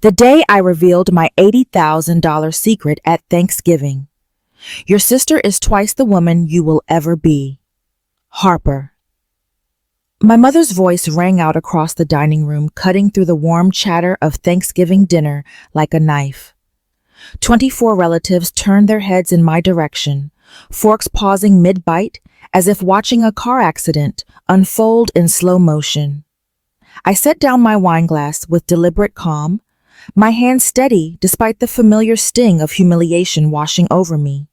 The day I revealed my $80,000 secret at Thanksgiving. Your sister is twice the woman you will ever be. Harper. My mother's voice rang out across the dining room, cutting through the warm chatter of Thanksgiving dinner like a knife. 24 relatives turned their heads in my direction, forks pausing mid-bite as if watching a car accident unfold in slow motion. I set down my wineglass with deliberate calm, my hand steady despite the familiar sting of humiliation washing over me.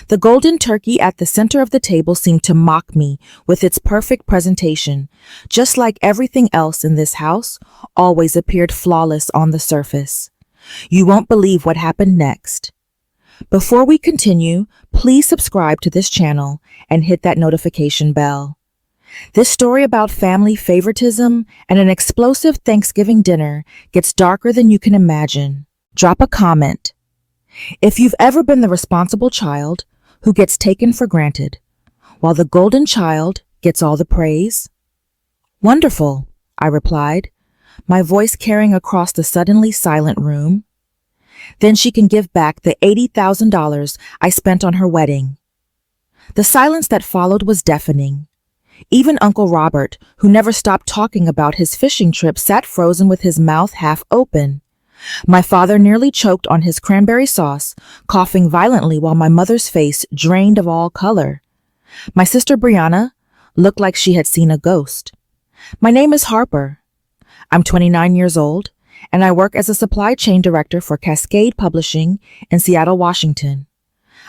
The golden turkey at the center of the table seemed to mock me with its perfect presentation, just like everything else in this house always appeared flawless on the surface. You won't believe what happened next. Before we continue, please subscribe to this channel and hit that notification bell. This story about family favoritism and an explosive Thanksgiving dinner gets darker than you can imagine. Drop a comment if you've ever been the responsible child who gets taken for granted, while the golden child gets all the praise. Wonderful, I replied, my voice carrying across the suddenly silent room. Then she can give back the $80,000 I spent on her wedding. The silence that followed was deafening. Even Uncle Robert, who never stopped talking about his fishing trip, sat frozen with his mouth half open. My father nearly choked on his cranberry sauce, coughing violently while my mother's face drained of all color. My sister Brianna looked like she had seen a ghost. My name is Harper. I'm 29 years old, and I work as a supply chain director for Cascade Publishing in Seattle, Washington.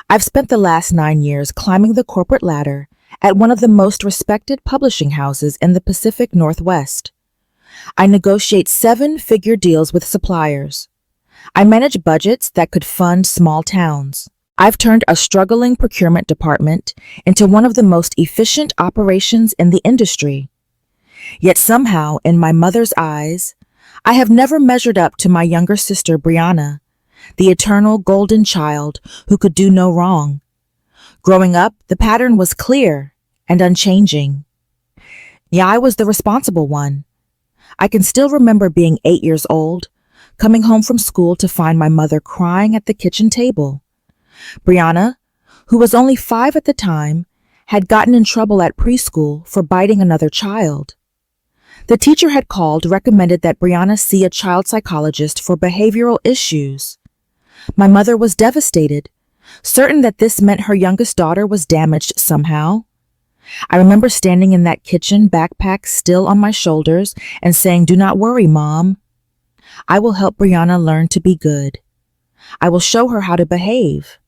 I've spent the last 9 years climbing the corporate ladder at one of the most respected publishing houses in the Pacific Northwest. I negotiate 7-figure deals with suppliers. I manage budgets that could fund small towns. I've turned a struggling procurement department into one of the most efficient operations in the industry. Yet somehow, in my mother's eyes, I have never measured up to my younger sister Brianna, the eternal golden child who could do no wrong. Growing up, the pattern was clear and unchanging. Yeah, I was the responsible one. I can still remember being 8 years old, coming home from school to find my mother crying at the kitchen table. Brianna, who was only 5 at the time, had gotten in trouble at preschool for biting another child. The teacher had recommended that Brianna see a child psychologist for behavioral issues. My mother was devastated, certain that this meant her youngest daughter was damaged somehow. I remember standing in that kitchen, backpack still on my shoulders, and saying, "Do not worry, Mom. I will help Brianna learn to be good. I will show her how to behave."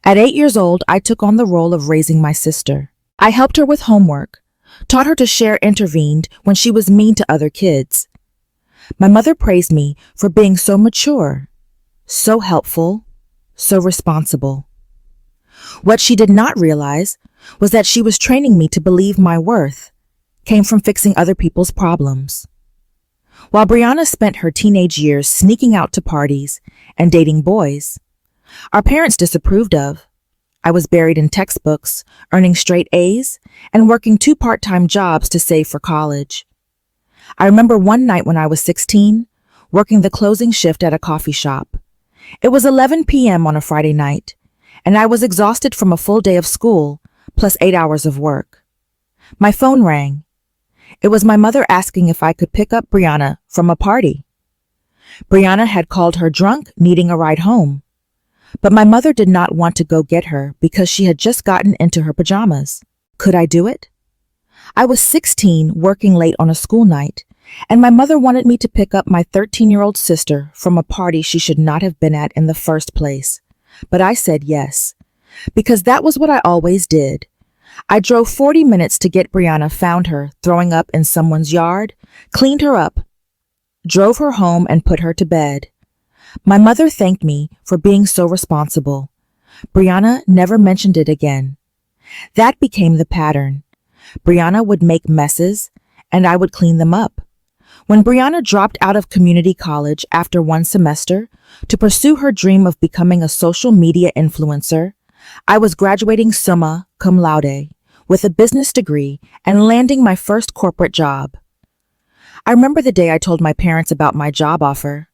At 8 years old, I took on the role of raising my sister. I helped her with homework, taught her to share, intervened when she was mean to other kids. My mother praised me for being so mature, so helpful, so responsible. What she did not realize was that she was training me to believe my worth came from fixing other people's problems. While Brianna spent her teenage years sneaking out to parties and dating boys our parents disapproved of, I was buried in textbooks, earning straight A's, and working 2 part-time jobs to save for college. I remember one night when I was 16, working the closing shift at a coffee shop. It was 11 p.m. on a Friday night, and I was exhausted from a full day of school, plus 8 hours of work. My phone rang. It was my mother asking if I could pick up Brianna from a party. Brianna had called her drunk, needing a ride home. But my mother did not want to go get her because she had just gotten into her pajamas. Could I do it? I was 16, working late on a school night, and my mother wanted me to pick up my 13-year-old sister from a party she should not have been at in the first place. But I said yes, because that was what I always did. I drove 40 minutes to get Brianna, found her throwing up in someone's yard, cleaned her up, drove her home, and put her to bed. My mother thanked me for being so responsible. Brianna never mentioned it again. That became the pattern. Brianna would make messes, and I would clean them up. When Brianna dropped out of community college after one semester to pursue her dream of becoming a social media influencer, I was graduating summa cum laude with a business degree and landing my first corporate job. I remember the day I told my parents about my job offer.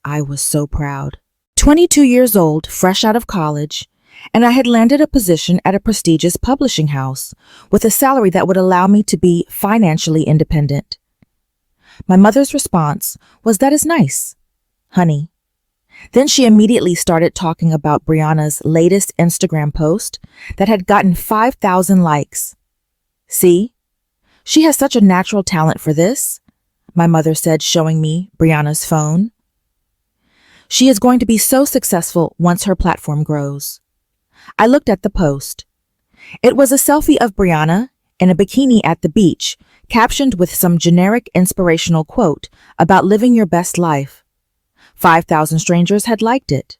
I was so proud. 22 years old, fresh out of college, and I had landed a position at a prestigious publishing house with a salary that would allow me to be financially independent. My mother's response was, "That is nice, honey." Then she immediately started talking about Brianna's latest Instagram post that had gotten 5,000 likes. "See, she has such a natural talent for this," my mother said, showing me Brianna's phone. "She is going to be so successful once her platform grows." I looked at the post. It was a selfie of Brianna in a bikini at the beach, captioned with some generic inspirational quote about living your best life. 5,000 strangers had liked it.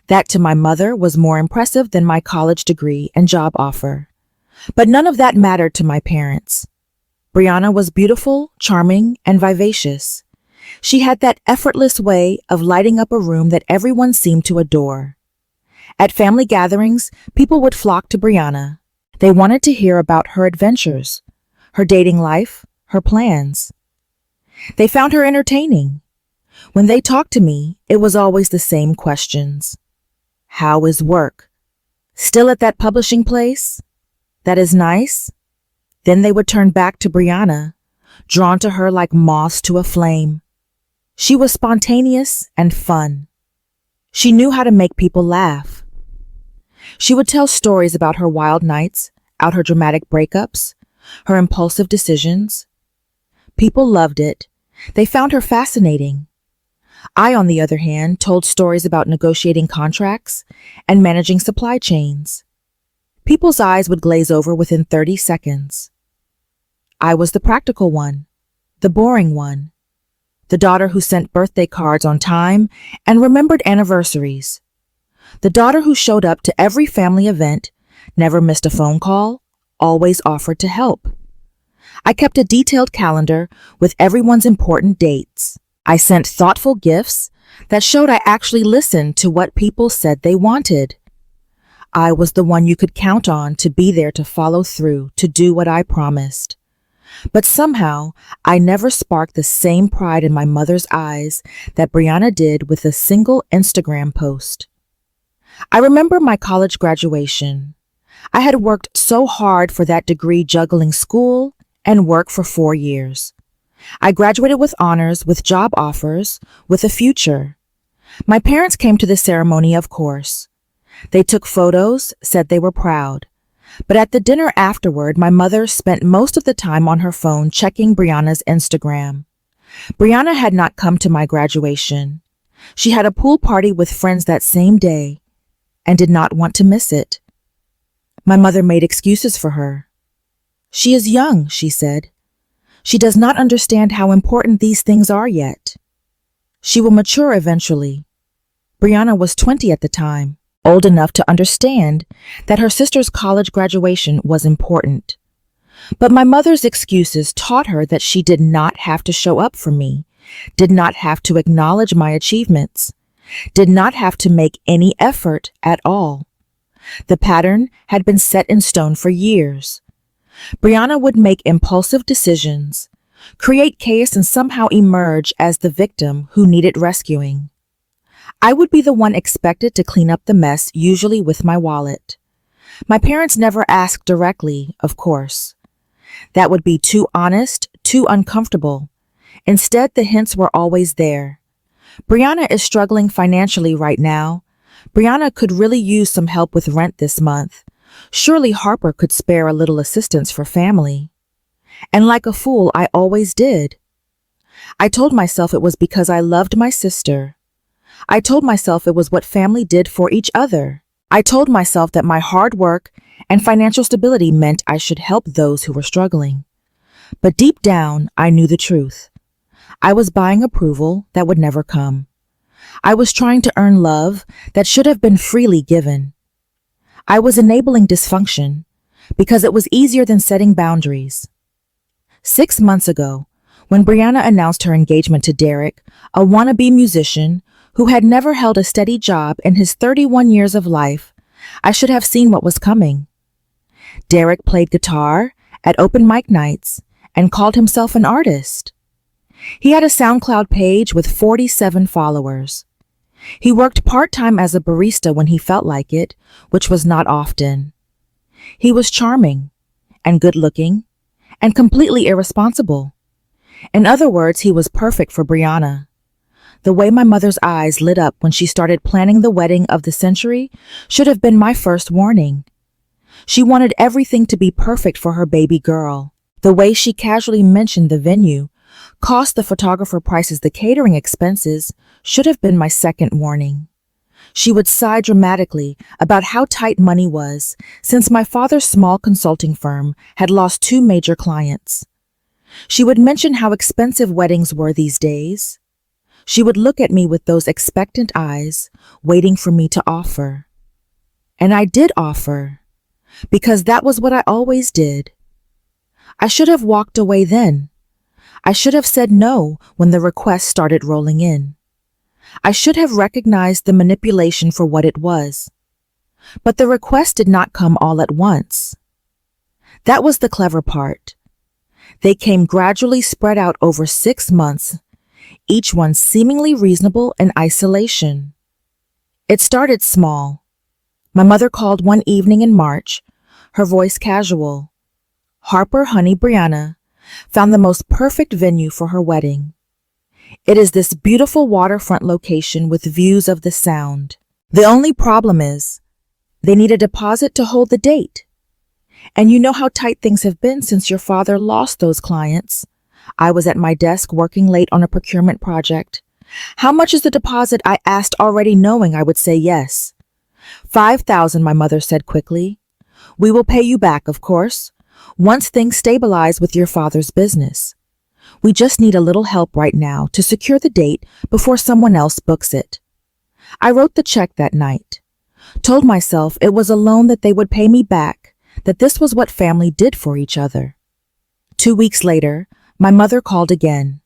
That to my mother was more impressive than my college degree and job offer. But none of that mattered to my parents. Brianna was beautiful, charming, and vivacious. She had that effortless way of lighting up a room that everyone seemed to adore. At family gatherings, people would flock to Brianna. They wanted to hear about her adventures, her dating life, her plans. They found her entertaining. When they talked to me, it was always the same questions. How is work? Still at that publishing place? That is nice. Then they would turn back to Brianna, drawn to her like moths to a flame. She was spontaneous and fun. She knew how to make people laugh. She would tell stories about her wild nights, out her dramatic breakups, her impulsive decisions. People loved it. They found her fascinating. I, on the other hand, told stories about negotiating contracts and managing supply chains. People's eyes would glaze over within 30 seconds. I was the practical one, the boring one, the daughter who sent birthday cards on time and remembered anniversaries, the daughter who showed up to every family event, never missed a phone call, always offered to help. I kept a detailed calendar with everyone's important dates. I sent thoughtful gifts that showed I actually listened to what people said they wanted. I was the one you could count on to be there to follow through, to do what I promised. But somehow, I never sparked the same pride in my mother's eyes that Brianna did with a single Instagram post. I remember my college graduation. I had worked so hard for that degree, juggling school and work for 4 years. I graduated with honors, with job offers, with a future. My parents came to the ceremony, of course. They took photos, said they were proud. But at the dinner afterward, my mother spent most of the time on her phone checking Brianna's Instagram. Brianna had not come to my graduation. She had a pool party with friends that same day and did not want to miss it. My mother made excuses for her. "She is young," she said. "She does not understand how important these things are yet. She will mature eventually." Brianna was 20 at the time, old enough to understand that her sister's college graduation was important. But my mother's excuses taught her that she did not have to show up for me, did not have to acknowledge my achievements, did not have to make any effort at all. The pattern had been set in stone for years. Brianna would make impulsive decisions, create chaos, and somehow emerge as the victim who needed rescuing. I would be the one expected to clean up the mess, usually with my wallet. My parents never asked directly, of course. That would be too honest, too uncomfortable. Instead, the hints were always there. Brianna is struggling financially right now. Brianna could really use some help with rent this month. Surely Harper could spare a little assistance for family. And like a fool, I always did. I told myself it was because I loved my sister. I told myself it was what family did for each other. I told myself that my hard work and financial stability meant I should help those who were struggling. But deep down, I knew the truth. I was buying approval that would never come. I was trying to earn love that should have been freely given. I was enabling dysfunction because it was easier than setting boundaries. 6 months ago, when Brianna announced her engagement to Derek, a wannabe musician who had never held a steady job in his 31 years of life, I should have seen what was coming. Derek played guitar at open mic nights and called himself an artist. He had a SoundCloud page with 47 followers. He worked part-time as a barista when he felt like it, which was not often. He was charming and good-looking and completely irresponsible. In other words, he was perfect for Brianna. The way my mother's eyes lit up when she started planning the wedding of the century should have been my first warning. She wanted everything to be perfect for her baby girl. The way she casually mentioned the venue, cost the photographer prices the catering expenses, should have been my second warning. She would sigh dramatically about how tight money was, since my father's small consulting firm had lost 2 major clients. She would mention how expensive weddings were these days. She would look at me with those expectant eyes, waiting for me to offer. And I did offer, because that was what I always did. I should have walked away then. I should have said no when the requests started rolling in. I should have recognized the manipulation for what it was. But the requests did not come all at once. That was the clever part. They came gradually spread out over 6 months, each one seemingly reasonable in isolation. It started small. My mother called one evening in March, her voice casual. Harper, honey, Brianna found the most perfect venue for her wedding. It is this beautiful waterfront location with views of the Sound. The only problem is, they need a deposit to hold the date. And you know how tight things have been since your father lost those clients. I was at my desk working late on a procurement project. How much is the deposit? I asked, already knowing I would say yes. $5,000, my mother said quickly. We will pay you back, of course, once things stabilize with your father's business. We just need a little help right now to secure the date before someone else books it. I wrote the check that night, told myself it was a loan that they would pay me back, that this was what family did for each other. 2 weeks later, my mother called again.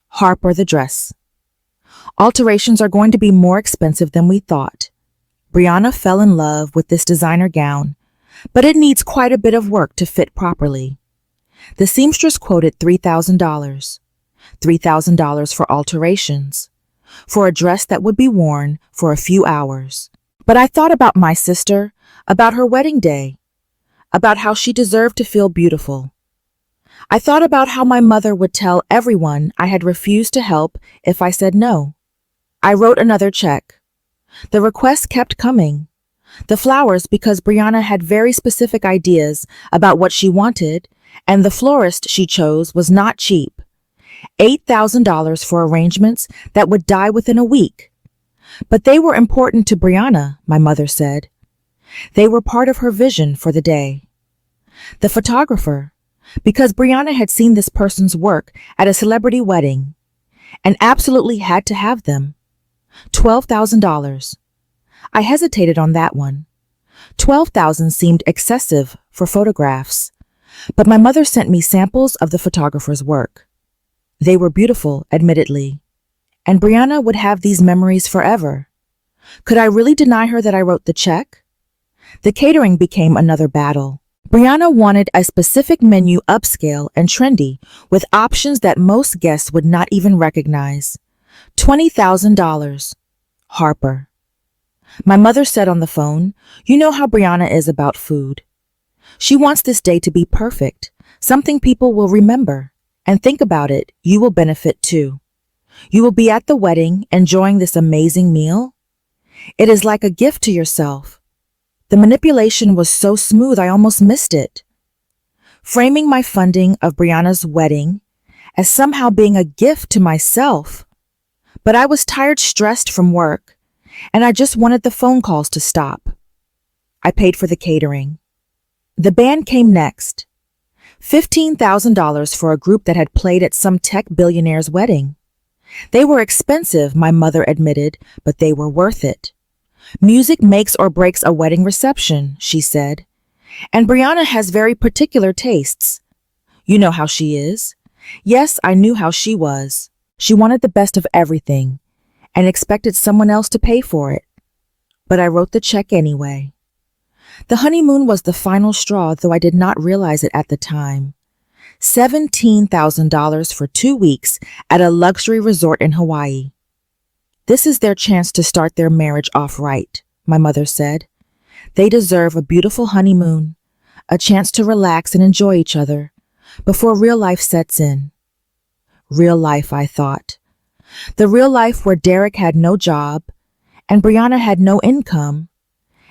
Harper, the dress. Alterations are going to be more expensive than we thought. Brianna fell in love with this designer gown, but it needs quite a bit of work to fit properly. The seamstress quoted $3,000. $3,000 for alterations, for a dress that would be worn for a few hours. But I thought about my sister, about her wedding day, about how she deserved to feel beautiful. I thought about how my mother would tell everyone I had refused to help if I said no. I wrote another check. The requests kept coming. The flowers, because Brianna had very specific ideas about what she wanted, and the florist she chose was not cheap. $8,000 for arrangements that would die within a week. But they were important to Brianna, my mother said. They were part of her vision for the day. The photographer, because Brianna had seen this person's work at a celebrity wedding and absolutely had to have them. $12,000. I hesitated on that one. $12,000 seemed excessive for photographs, but my mother sent me samples of the photographer's work. They were beautiful, admittedly, and Brianna would have these memories forever. Could I really deny her that I wrote the check? The catering became another battle. Brianna wanted a specific menu, upscale and trendy, with options that most guests would not even recognize. $20,000. Harper. My mother said on the phone, you know how Brianna is about food. She wants this day to be perfect, something people will remember. And think about it, you will benefit too. You will be at the wedding enjoying this amazing meal. It is like a gift to yourself. The manipulation was so smooth I almost missed it. Framing my funding of Brianna's wedding as somehow being a gift to myself. But I was tired, stressed from work, and I just wanted the phone calls to stop. I paid for the catering. The band came next. $15,000 for a group that had played at some tech billionaire's wedding. They were expensive, my mother admitted, but they were worth it. Music makes or breaks a wedding reception, she said. And Brianna has very particular tastes. You know how she is. Yes, I knew how she was. She wanted the best of everything and expected someone else to pay for it. But I wrote the check anyway. The honeymoon was the final straw, though I did not realize it at the time. $17,000 for 2 weeks at a luxury resort in Hawaii. This is their chance to start their marriage off right, my mother said. They deserve a beautiful honeymoon, a chance to relax and enjoy each other before real life sets in. Real life, I thought. The real life where Derek had no job and Brianna had no income,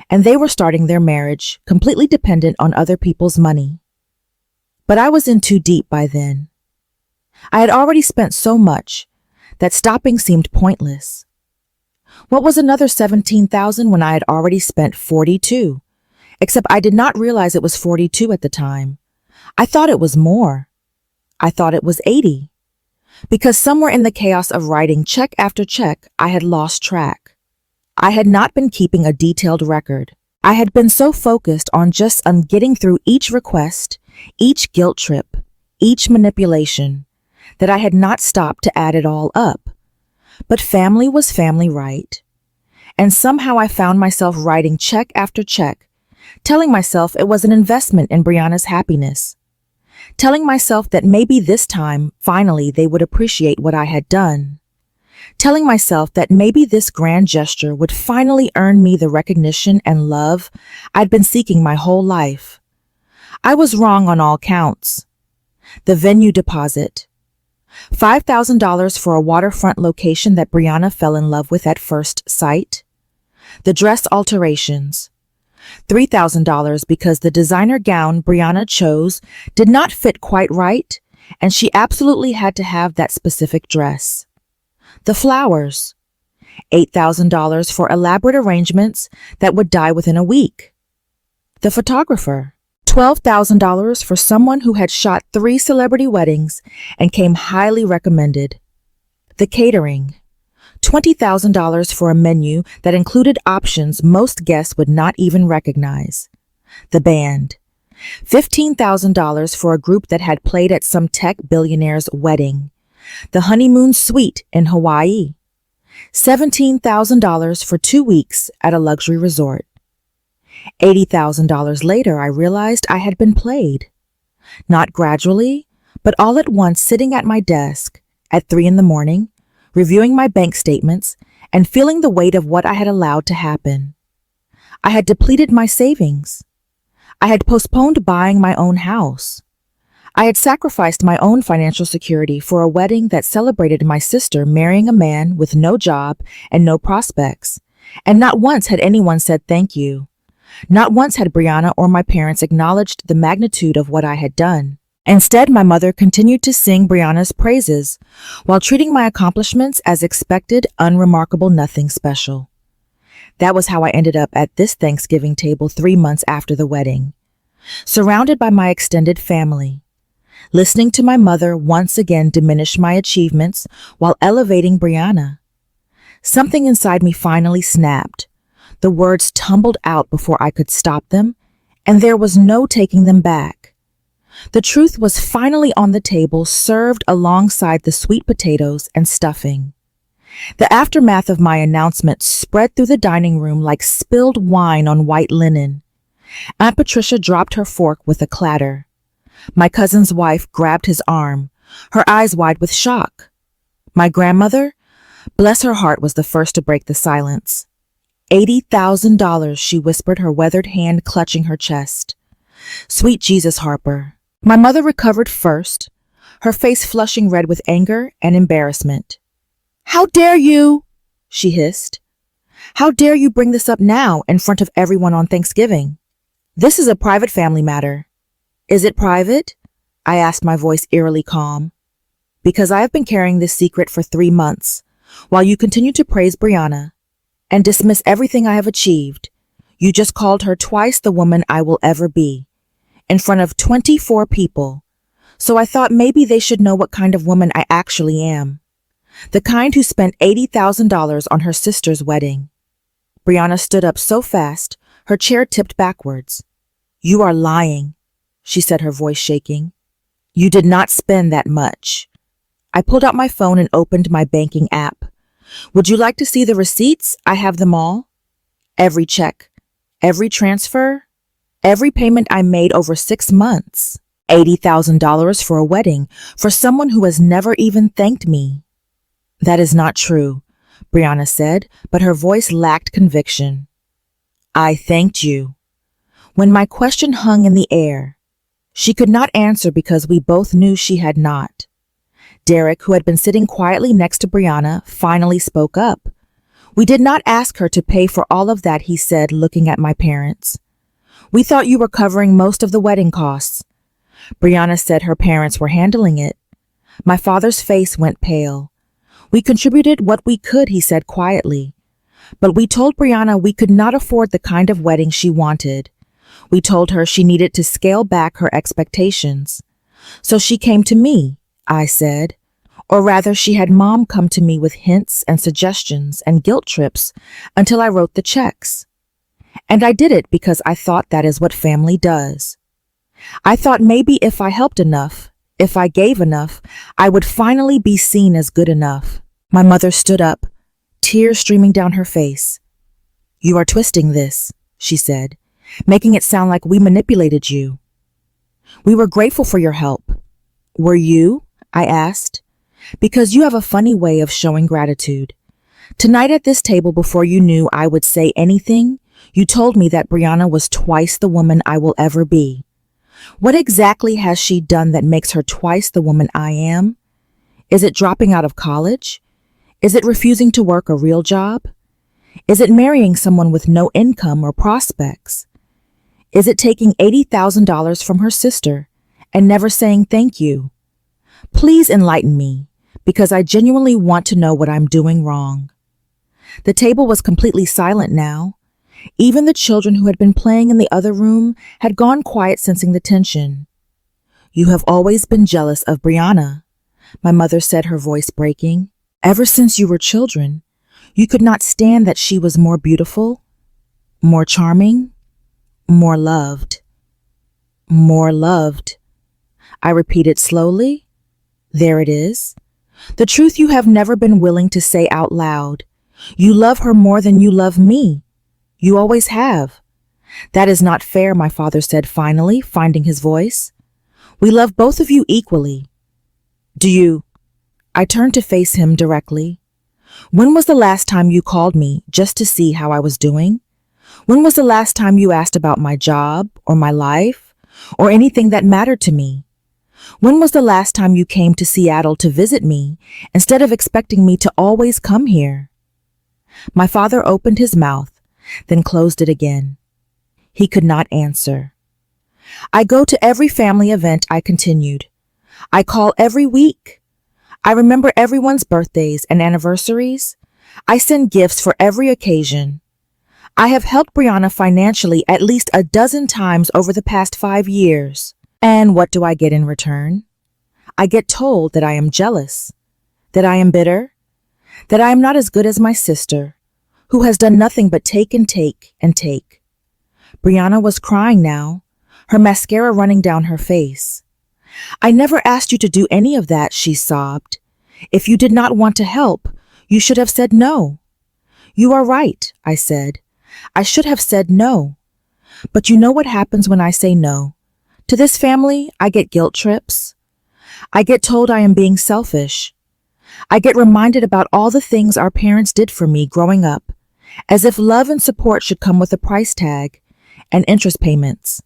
and they were starting their marriage completely dependent on other people's money. But I was in too deep by then. I had already spent so much that stopping seemed pointless. What was another $17,000 when I had already spent $42? Except I did not realize it was $42 at the time. I thought it was more. I thought it was $80. Because somewhere in the chaos of writing check after check, I had lost track. I had not been keeping a detailed record. I had been so focused on just getting through each request, each guilt trip, each manipulation, that I had not stopped to add it all up. But family was family, right? And somehow I found myself writing check after check, telling myself it was an investment in Brianna's happiness, telling myself that maybe this time, finally, they would appreciate what I had done, telling myself that maybe this grand gesture would finally earn me the recognition and love I'd been seeking my whole life. I was wrong on all counts. The venue deposit, $5,000 for a waterfront location that Brianna fell in love with at first sight. The dress alterations, $3,000 because the designer gown Brianna chose did not fit quite right, and she absolutely had to have that specific dress. The flowers, $8,000 for elaborate arrangements that would die within a week. The photographer, $12,000 for someone who had shot 3 celebrity weddings and came highly recommended. The catering, $20,000 for a menu that included options most guests would not even recognize. The band, $15,000 for a group that had played at some tech billionaire's wedding. The honeymoon suite in Hawaii, $17,000 for 2 weeks at a luxury resort. $80,000 later, I realized I had been played. Not gradually, but all at once, sitting at my desk at 3 a.m, reviewing my bank statements and feeling the weight of what I had allowed to happen. I had depleted my savings. I had postponed buying my own house. I had sacrificed my own financial security for a wedding that celebrated my sister marrying a man with no job and no prospects, and not once had anyone said thank you. Not once had Brianna or my parents acknowledged the magnitude of what I had done. Instead, my mother continued to sing Brianna's praises while treating my accomplishments as expected, unremarkable, nothing special. That was how I ended up at this Thanksgiving table 3 months after the wedding, surrounded by my extended family, listening to my mother once again diminish my achievements while elevating Brianna. Something inside me finally snapped. The words tumbled out before I could stop them, and there was no taking them back. The truth was finally on the table, served alongside the sweet potatoes and stuffing. The aftermath of my announcement spread through the dining room like spilled wine on white linen. Aunt Patricia dropped her fork with a clatter. My cousin's wife grabbed his arm, her eyes wide with shock. My grandmother, bless her heart, was the first to break the silence. $80,000, she whispered, her weathered hand clutching her chest. Sweet Jesus, Harper. My mother recovered first, her face flushing red with anger and embarrassment. How dare you? She hissed. How dare you bring this up now in front of everyone on Thanksgiving? This is a private family matter. Is it private? I asked, my voice eerily calm. Because I have been carrying this secret for 3 months, while you continue to praise Brianna and dismiss everything I have achieved. You just called her twice the woman I will ever be, in front of 24 people. So I thought maybe they should know what kind of woman I actually am. The kind who spent $80,000 on her sister's wedding. Brianna stood up so fast, her chair tipped backwards. You are lying, she said, her voice shaking. You did not spend that much. I pulled out my phone and opened my banking app. Would you like to see the receipts? I have them all. Every check, every transfer, every payment I made over 6 months. $80,000 for a wedding for someone who has never even thanked me. That is not true, Brianna said, but her voice lacked conviction. I thanked you. When my question hung in the air, she could not answer because we both knew she had not. Derek, who had been sitting quietly next to Brianna, finally spoke up. We did not ask her to pay for all of that, he said, looking at my parents. We thought you were covering most of the wedding costs. Brianna said her parents were handling it. My father's face went pale. We contributed what we could, he said quietly. But we told Brianna we could not afford the kind of wedding she wanted. We told her she needed to scale back her expectations. So she came to me, I said. Or rather, she had Mom come to me with hints and suggestions and guilt trips until I wrote the checks. And I did it because I thought that is what family does. I thought maybe if I helped enough, if I gave enough, I would finally be seen as good enough. My mother stood up, tears streaming down her face. You are twisting this, she said, making it sound like we manipulated you. We were grateful for your help. Were you? I asked. Because you have a funny way of showing gratitude. Tonight at this table, before you knew I would say anything, you told me that Brianna was twice the woman I will ever be. What exactly has she done that makes her twice the woman I am? Is it dropping out of college? Is it refusing to work a real job? Is it marrying someone with no income or prospects? Is it taking $80,000 from her sister and never saying thank you? Please enlighten me, because I genuinely want to know what I'm doing wrong. The table was completely silent now. Even the children who had been playing in the other room had gone quiet, sensing the tension. You have always been jealous of Brianna, my mother said, her voice breaking. Ever since you were children, you could not stand that she was more beautiful, more charming, more loved. More loved. I repeated slowly. There it is. The truth you have never been willing to say out loud. You love her more than you love me. You always have. That is not fair, my father said finally, finding his voice. We love both of you equally. Do you? I turned to face him directly. When was the last time you called me just to see how I was doing? When was the last time you asked about my job or my life or anything that mattered to me? When was the last time you came to Seattle to visit me instead of expecting me to always come here? My father opened his mouth, then closed it again. He could not answer. I go to every family event, I continued. I call every week. I remember everyone's birthdays and anniversaries. I send gifts for every occasion. I have helped Brianna financially at least a dozen times over the past 5 years. And what do I get in return? I get told that I am jealous, that I am bitter, that I am not as good as my sister, who has done nothing but take and take and take. Brianna was crying now, her mascara running down her face. I never asked you to do any of that, she sobbed. If you did not want to help, you should have said no. You are right, I said. I should have said no. But you know what happens when I say no? To this family, I get guilt trips. I get told I am being selfish. I get reminded about all the things our parents did for me growing up, as if love and support should come with a price tag and interest payments.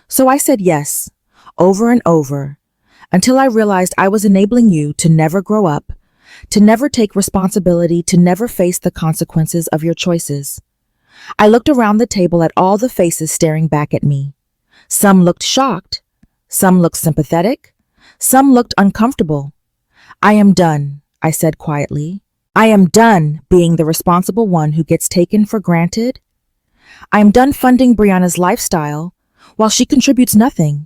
So I said yes, over and over, until I realized I was enabling you to never grow up, to never take responsibility, to never face the consequences of your choices. I looked around the table at all the faces staring back at me. Some looked shocked, some looked sympathetic, some looked uncomfortable. I am done, I said quietly. I am done being the responsible one who gets taken for granted. I am done funding Brianna's lifestyle while she contributes nothing.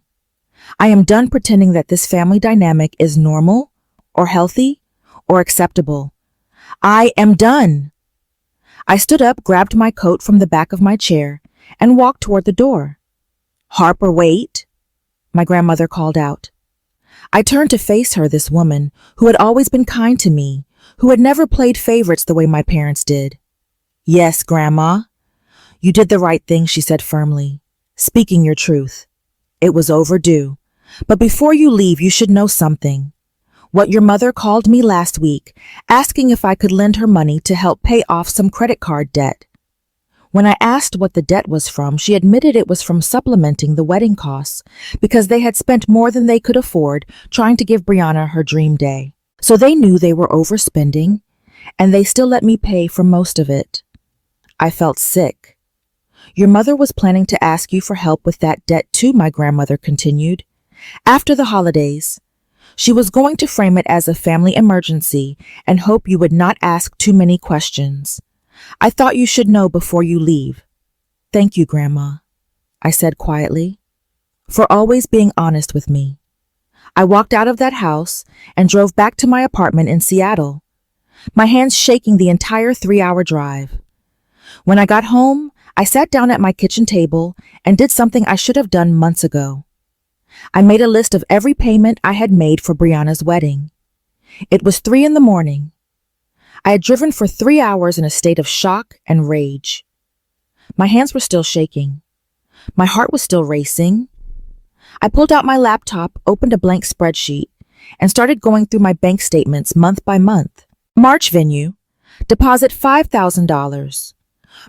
I am done pretending that this family dynamic is normal or healthy or acceptable. I am done. I stood up, grabbed my coat from the back of my chair, and walked toward the door. Harper, wait, my grandmother called out. I turned to face her, this woman who had always been kind to me, who had never played favorites the way my parents did. Yes, Grandma. You did the right thing, she said firmly, speaking your truth. It was overdue. But before you leave, you should know something. What your mother called me last week, asking if I could lend her money to help pay off some credit card debt. When I asked what the debt was from, she admitted it was from supplementing the wedding costs because they had spent more than they could afford trying to give Brianna her dream day. So they knew they were overspending, and they still let me pay for most of it. I felt sick. Your mother was planning to ask you for help with that debt too, my grandmother continued. After the holidays, she was going to frame it as a family emergency and hope you would not ask too many questions. I thought you should know before you leave. Thank you, Grandma, I said quietly, for always being honest with me. I walked out of that house and drove back to my apartment in Seattle, my hands shaking the entire 3-hour drive. When I got home, I sat down at my kitchen table and did something I should have done months ago. I made a list of every payment I had made for Brianna's wedding. It was 3 a.m. I had driven for 3 hours in a state of shock and rage. My hands were still shaking. My heart was still racing. I pulled out my laptop, opened a blank spreadsheet, and started going through my bank statements month by month. March venue, deposit $5,000.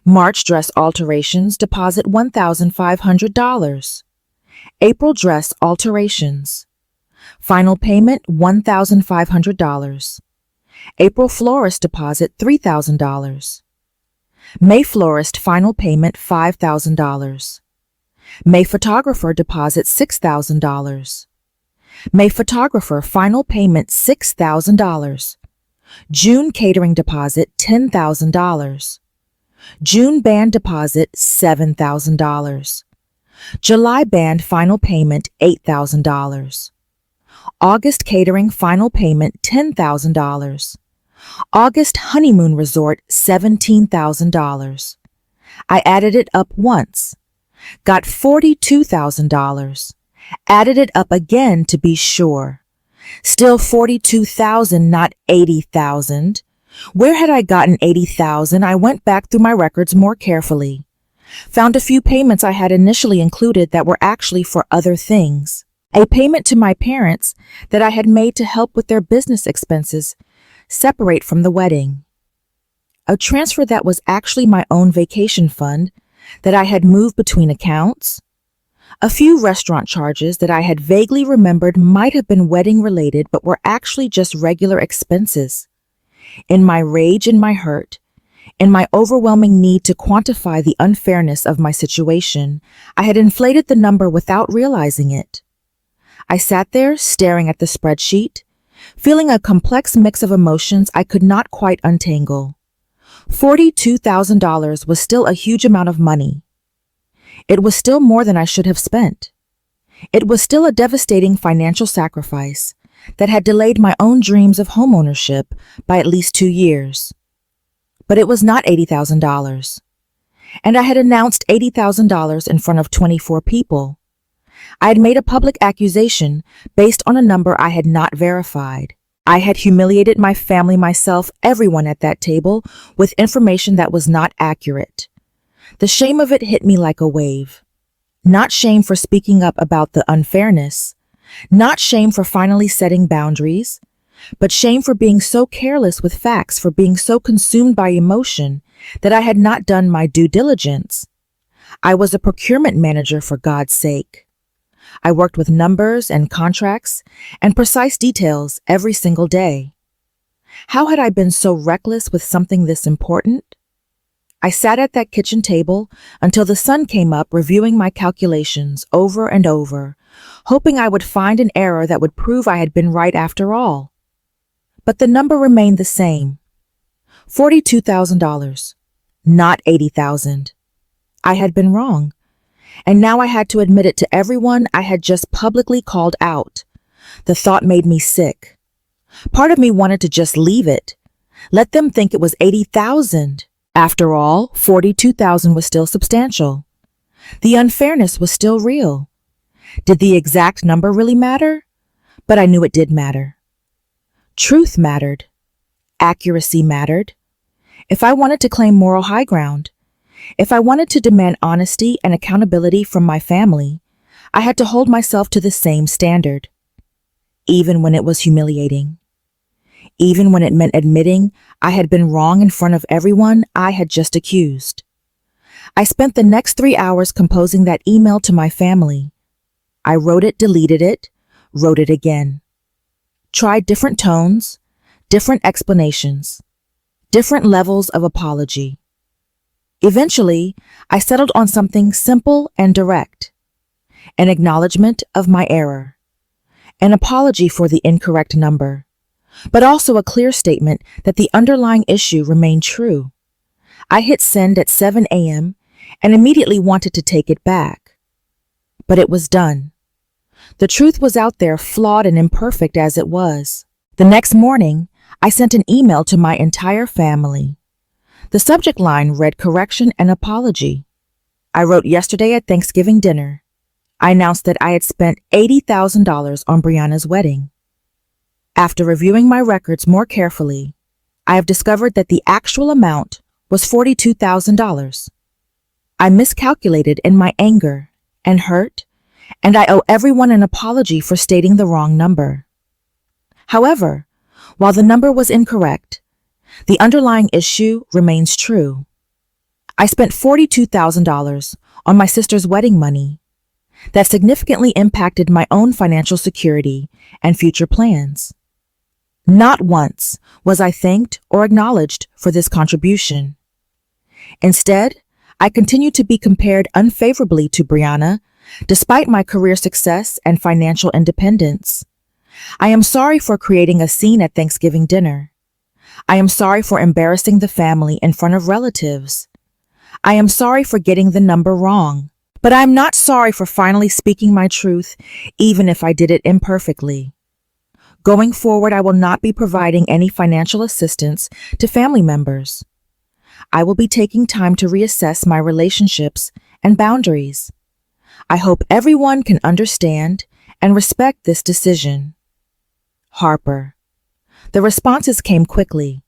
March dress alterations, deposit $1,500. April dress alterations. Final payment, $1,500. April florist deposit, $3,000. May florist final payment, $5,000. May photographer deposit, $6,000. May photographer final payment, $6,000. June catering deposit, $10,000. June band deposit, $7,000. July band final payment, $8,000. August catering final payment, $10,000. August honeymoon resort, $17,000. I added it up once, got $42,000, added it up again to be sure. Still $42,000, not $80,000. Where had I gotten $80,000? I went back through my records more carefully. Found a few payments I had initially included that were actually for other things. A payment to my parents that I had made to help with their business expenses, separate from the wedding. A transfer that was actually my own vacation fund that I had moved between accounts. A few restaurant charges that I had vaguely remembered might have been wedding related but were actually just regular expenses. In my rage and my hurt, in my overwhelming need to quantify the unfairness of my situation, I had inflated the number without realizing it. I sat there staring at the spreadsheet, feeling a complex mix of emotions I could not quite untangle. $42,000 was still a huge amount of money. It was still more than I should have spent. It was still a devastating financial sacrifice that had delayed my own dreams of homeownership by at least 2 years. But it was not $80,000. And I had announced $80,000 in front of 24 people. I had made a public accusation based on a number I had not verified. I had humiliated my family, myself, everyone at that table with information that was not accurate. The shame of it hit me like a wave. Not shame for speaking up about the unfairness, not shame for finally setting boundaries, but shame for being so careless with facts, for being so consumed by emotion that I had not done my due diligence. I was a procurement manager, for God's sake. I worked with numbers and contracts and precise details every single day. How had I been so reckless with something this important? I sat at that kitchen table until the sun came up, reviewing my calculations over and over, hoping I would find an error that would prove I had been right after all. But the number remained the same. $42,000, not $80,000. I had been wrong. And now I had to admit it to everyone I had just publicly called out. The thought made me sick. Part of me wanted to just leave it. Let them think it was $80,000. After all, $42,000 was still substantial. The unfairness was still real. Did the exact number really matter? But I knew it did matter. Truth mattered. Accuracy mattered. If I wanted to claim moral high ground, if I wanted to demand honesty and accountability from my family, I had to hold myself to the same standard, even when it was humiliating. Even when it meant admitting I had been wrong in front of everyone I had just accused. I spent the next 3 hours composing that email to my family. I wrote it, deleted it, wrote it again. Tried different tones, different explanations, different levels of apology. Eventually, I settled on something simple and direct. An acknowledgement of my error. An apology for the incorrect number, but also a clear statement that the underlying issue remained true. I hit send at 7 a.m. and immediately wanted to take it back. But it was done. The truth was out there, flawed and imperfect as it was. The next morning, I sent an email to my entire family. The subject line read correction and apology. I wrote yesterday at Thanksgiving dinner. I announced that I had spent $80,000 on Brianna's wedding. After reviewing my records more carefully, I have discovered that the actual amount was $42,000. I miscalculated in my anger and hurt, and I owe everyone an apology for stating the wrong number. However, while the number was incorrect, the underlying issue remains true. I spent $42,000 on my sister's wedding money. That significantly impacted my own financial security and future plans. Not once was I thanked or acknowledged for this contribution. Instead, I continued to be compared unfavorably to Brianna, despite my career success and financial independence. I am sorry for creating a scene at Thanksgiving dinner. I am sorry for embarrassing the family in front of relatives. I am sorry for getting the number wrong. But I'm not sorry for finally speaking my truth, even if I did it imperfectly. Going forward, I will not be providing any financial assistance to family members. I will be taking time to reassess my relationships and boundaries. I hope everyone can understand and respect this decision. Harper. The responses came quickly.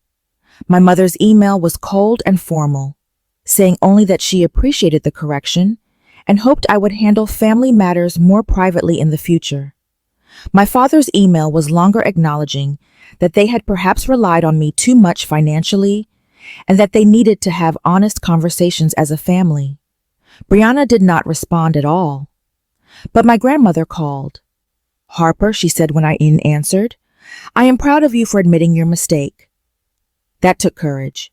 My mother's email was cold and formal, saying only that she appreciated the correction and hoped I would handle family matters more privately in the future. My father's email was longer, acknowledging that they had perhaps relied on me too much financially and that they needed to have honest conversations as a family. Brianna did not respond at all. But my grandmother called. "Harper," she said when I answered, "I am proud of you for admitting your mistake." That took courage.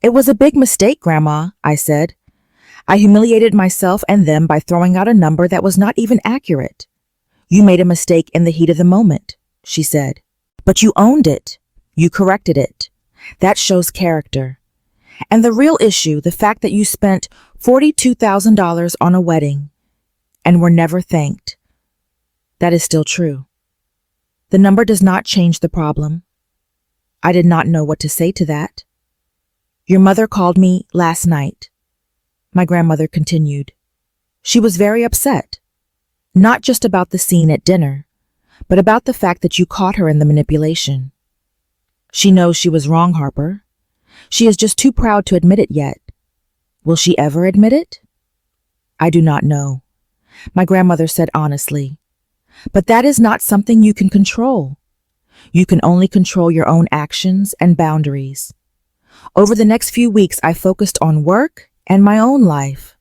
"It was a big mistake, Grandma," I said. "I humiliated myself and them by throwing out a number that was not even accurate." "You made a mistake in the heat of the moment," she said. "But you owned it. You corrected it. That shows character. And the real issue, the fact that you spent $42,000 on a wedding and were never thanked, that is still true. The number does not change the problem." I did not know what to say to that. "Your mother called me last night," my grandmother continued. "She was very upset, not just about the scene at dinner, but about the fact that you caught her in the manipulation. She knows she was wrong, Harper. She is just too proud to admit it yet. Will she ever admit it?" "I do not know," my grandmother said honestly. "But that is not something you can control. You can only control your own actions and boundaries." Over the next few weeks, I focused on work and my own life.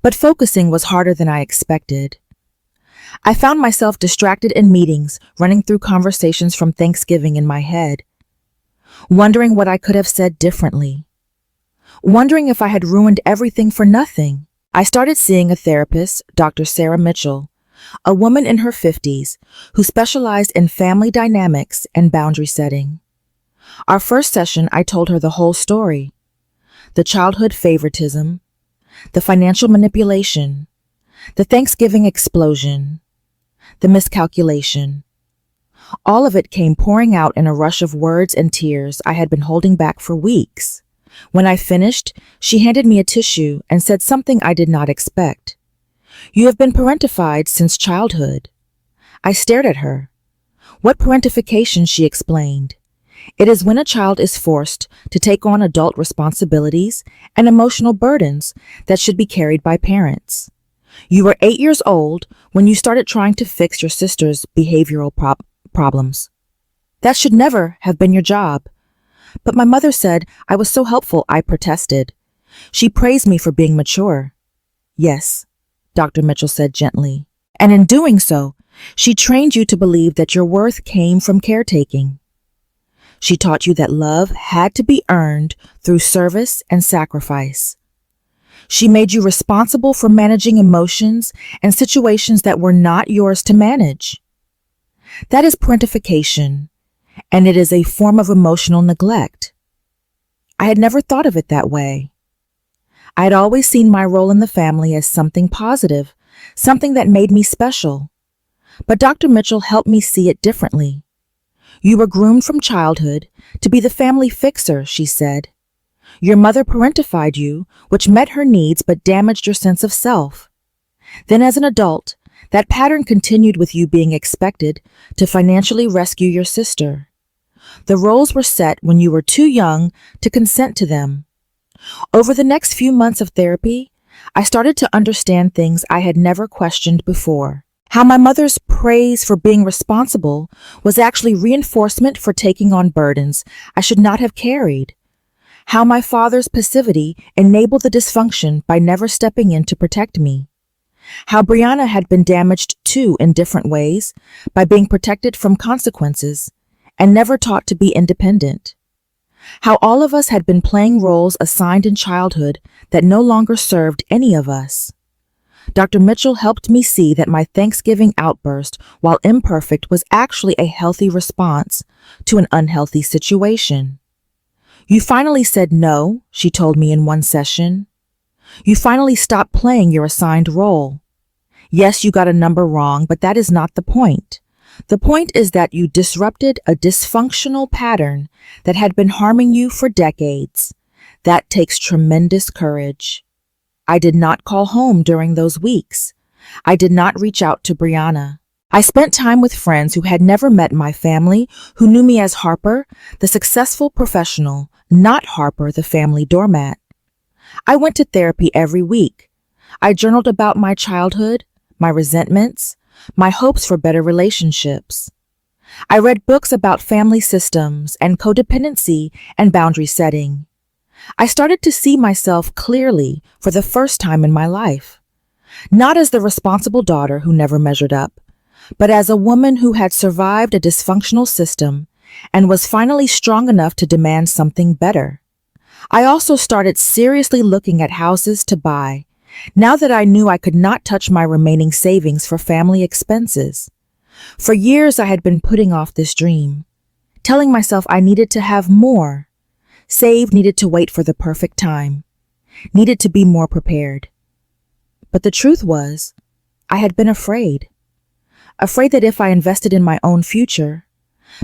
But focusing was harder than I expected. I found myself distracted in meetings, running through conversations from Thanksgiving in my head, wondering what I could have said differently, wondering if I had ruined everything for nothing. I started seeing a therapist, Dr. Sarah Mitchell, a woman in her 50s who specialized in family dynamics and boundary setting. Our first session, I told her the whole story: the childhood favoritism, the financial manipulation, the Thanksgiving explosion, the miscalculation. All of it came pouring out in a rush of words and tears I had been holding back for weeks. When I finished, she handed me a tissue and said something I did not expect. "You have been parentified since childhood." I stared at her. "What parentification?" she explained. "It is when a child is forced to take on adult responsibilities and emotional burdens that should be carried by parents. You were 8 years old when you started trying to fix your sister's behavioral problems. That should never have been your job. But my mother said I was so helpful, I protested. She praised me for being mature. Yes, Dr. Mitchell said gently. And in doing so, she trained you to believe that your worth came from caretaking. She taught you that love had to be earned through service and sacrifice. She made you responsible for managing emotions and situations that were not yours to manage. That is parentification, and it is a form of emotional neglect. I had never thought of it that way. I had always seen my role in the family as something positive, something that made me special. But Dr. Mitchell helped me see it differently. You were groomed from childhood to be the family fixer, she said. Your mother parentified you, which met her needs but damaged your sense of self. Then as an adult, that pattern continued with you being expected to financially rescue your sister. The roles were set when you were too young to consent to them. Over the next few months of therapy, I started to understand things I had never questioned before. How my mother's praise for being responsible was actually reinforcement for taking on burdens I should not have carried. How my father's passivity enabled the dysfunction by never stepping in to protect me. How Brianna had been damaged too in different ways by being protected from consequences and never taught to be independent. How all of us had been playing roles assigned in childhood that no longer served any of us. Dr. Mitchell helped me see that my Thanksgiving outburst, while imperfect, was actually a healthy response to an unhealthy situation. You finally said no, she told me in one session. You finally stopped playing your assigned role. Yes, you got a number wrong, but that is not the point. The point is that you disrupted a dysfunctional pattern that had been harming you for decades. That takes tremendous courage. I did not call home during those weeks. I did not reach out to Brianna. I spent time with friends who had never met my family, who knew me as Harper, the successful professional, not Harper, the family doormat. I went to therapy every week. I journaled about my childhood, my resentments, my hopes for better relationships. I read books about family systems and codependency and boundary setting. I started to see myself clearly for the first time in my life, not as the responsible daughter who never measured up, but as a woman who had survived a dysfunctional system and was finally strong enough to demand something better. I also started seriously looking at houses to buy, now that I knew I could not touch my remaining savings for family expenses. For years I had been putting off this dream, telling myself I needed to have more. Save needed to wait for the perfect time, needed to be more prepared. But the truth was, I had been afraid. Afraid that if I invested in my own future,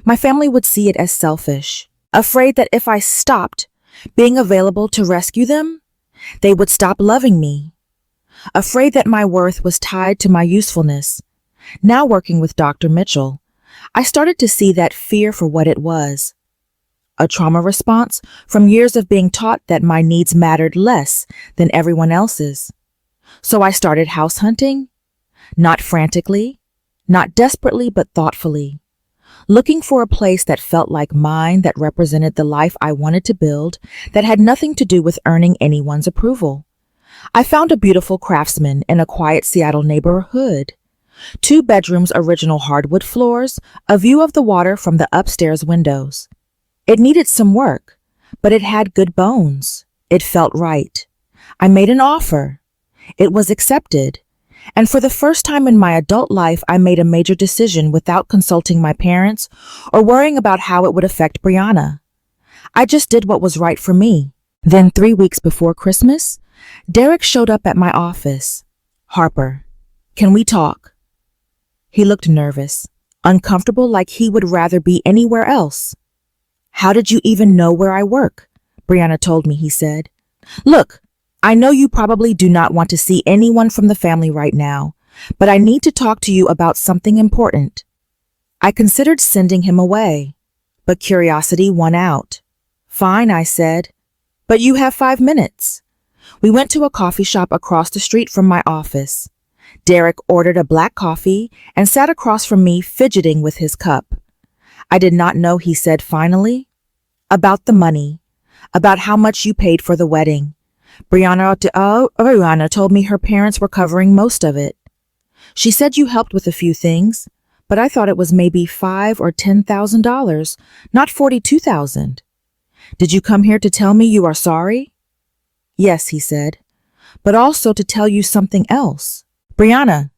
my family would see it as selfish. Afraid that if I stopped being available to rescue them, they would stop loving me. Afraid that my worth was tied to my usefulness. Now working with Dr. Mitchell, I started to see that fear for what it was. A trauma response from years of being taught that my needs mattered less than everyone else's. So I started house hunting, not frantically, not desperately, but thoughtfully, looking for a place that felt like mine, that represented the life I wanted to build, that had nothing to do with earning anyone's approval. I found a beautiful craftsman in a quiet Seattle neighborhood. 2 bedrooms, original hardwood floors, a view of the water from the upstairs windows. It needed some work, but it had good bones. It felt right. I made an offer. It was accepted. And for the first time in my adult life, I made a major decision without consulting my parents or worrying about how it would affect Brianna. I just did what was right for me. Then 3 weeks before Christmas, Derek showed up at my office. Harper, can we talk? He looked nervous, uncomfortable, like he would rather be anywhere else. How did you even know where I work? Brianna told me, he said. Look, I know you probably do not want to see anyone from the family right now, but I need to talk to you about something important. I considered sending him away, but curiosity won out. Fine, I said, but you have 5 minutes. We went to a coffee shop across the street from my office. Derek ordered a black coffee and sat across from me, fidgeting with his cup. I did not know, he said finally. About the money. About how much you paid for the wedding. Brianna told me her parents were covering most of it. She said you helped with a few things, but I thought it was maybe $5,000 or $10,000, not $42,000. Did you come here to tell me you are sorry? Yes, he said, but also to tell you something else. Brianna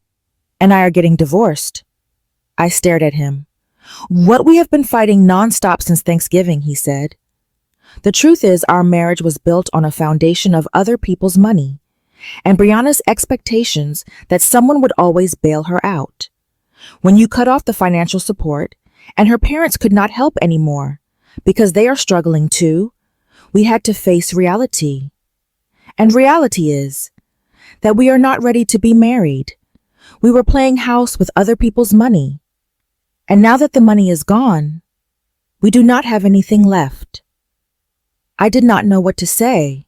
and I are getting divorced. I stared at him. What we have been fighting nonstop since Thanksgiving, he said. The truth is our marriage was built on a foundation of other people's money and Brianna's expectations that someone would always bail her out. When you cut off the financial support and her parents could not help anymore because they are struggling too, we had to face reality. And reality is that we are not ready to be married. We were playing house with other people's money. And now that the money is gone, we do not have anything left. I did not know what to say.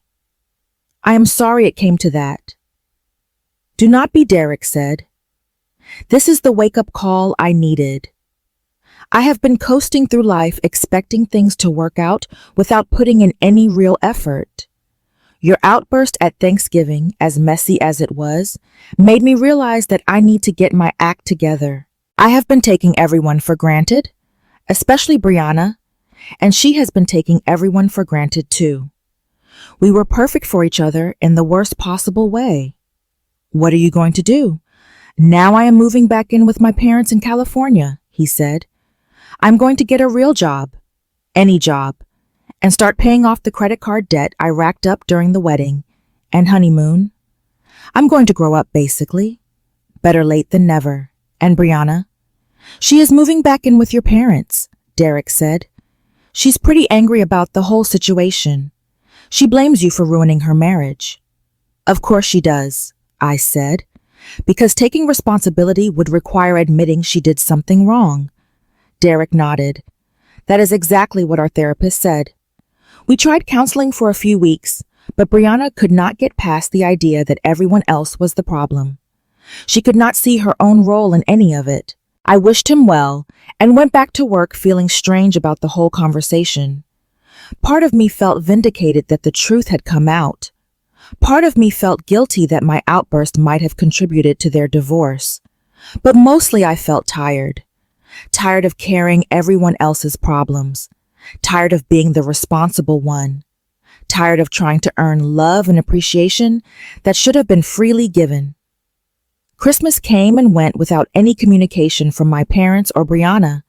I am sorry it came to that. Do not be, Derek said. This is the wake-up call I needed. I have been coasting through life expecting things to work out without putting in any real effort. Your outburst at Thanksgiving, as messy as it was, made me realize that I need to get my act together. I have been taking everyone for granted, especially Brianna, and she has been taking everyone for granted too. We were perfect for each other in the worst possible way. What are you going to do? Now I am moving back in with my parents in California, he said. I'm going to get a real job, any job, and start paying off the credit card debt I racked up during the wedding and honeymoon. I'm going to grow up, basically. Better late than never. And Brianna? She is moving back in with your parents, Derek said. She's pretty angry about the whole situation. She blames you for ruining her marriage. Of course she does, I said, because taking responsibility would require admitting she did something wrong. Derek nodded. That is exactly what our therapist said. We tried counseling for a few weeks, but Brianna could not get past the idea that everyone else was the problem. She could not see her own role in any of it. I wished him well and went back to work feeling strange about the whole conversation. Part of me felt vindicated that the truth had come out. Part of me felt guilty that my outburst might have contributed to their divorce. But mostly I felt tired. Tired of carrying everyone else's problems. Tired of being the responsible one. Tired of trying to earn love and appreciation that should have been freely given. Christmas came and went without any communication from my parents or Brianna.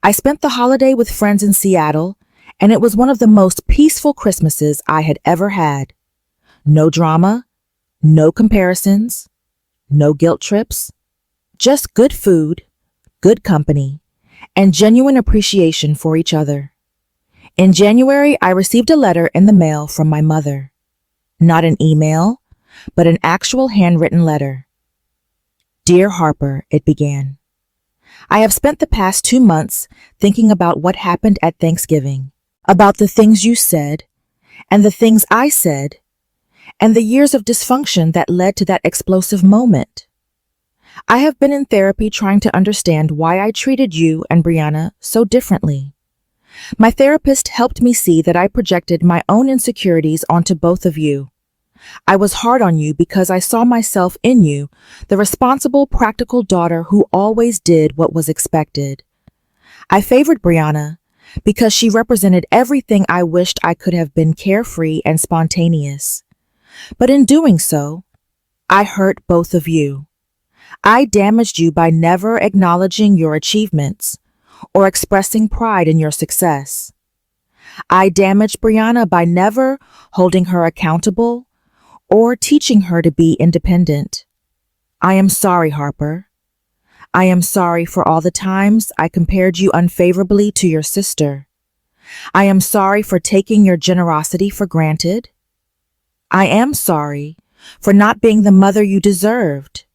I spent the holiday with friends in Seattle, and it was one of the most peaceful Christmases I had ever had. No drama, no comparisons, no guilt trips, just good food, good company, and genuine appreciation for each other. In January, I received a letter in the mail from my mother. Not an email, but an actual handwritten letter. Dear Harper, it began. I have spent the past 2 months thinking about what happened at Thanksgiving, about the things you said, and the things I said, and the years of dysfunction that led to that explosive moment. I have been in therapy trying to understand why I treated you and Brianna so differently. My therapist helped me see that I projected my own insecurities onto both of you. I was hard on you because I saw myself in you, the responsible, practical daughter who always did what was expected. I favored Brianna because she represented everything I wished I could have been, carefree and spontaneous. But in doing so, I hurt both of you. I damaged you by never acknowledging your achievements or expressing pride in your success. I damaged Brianna by never holding her accountable or teaching her to be independent. I am sorry, Harper. I am sorry for all the times I compared you unfavorably to your sister. I am sorry for taking your generosity for granted. I am sorry for not being the mother you deserved.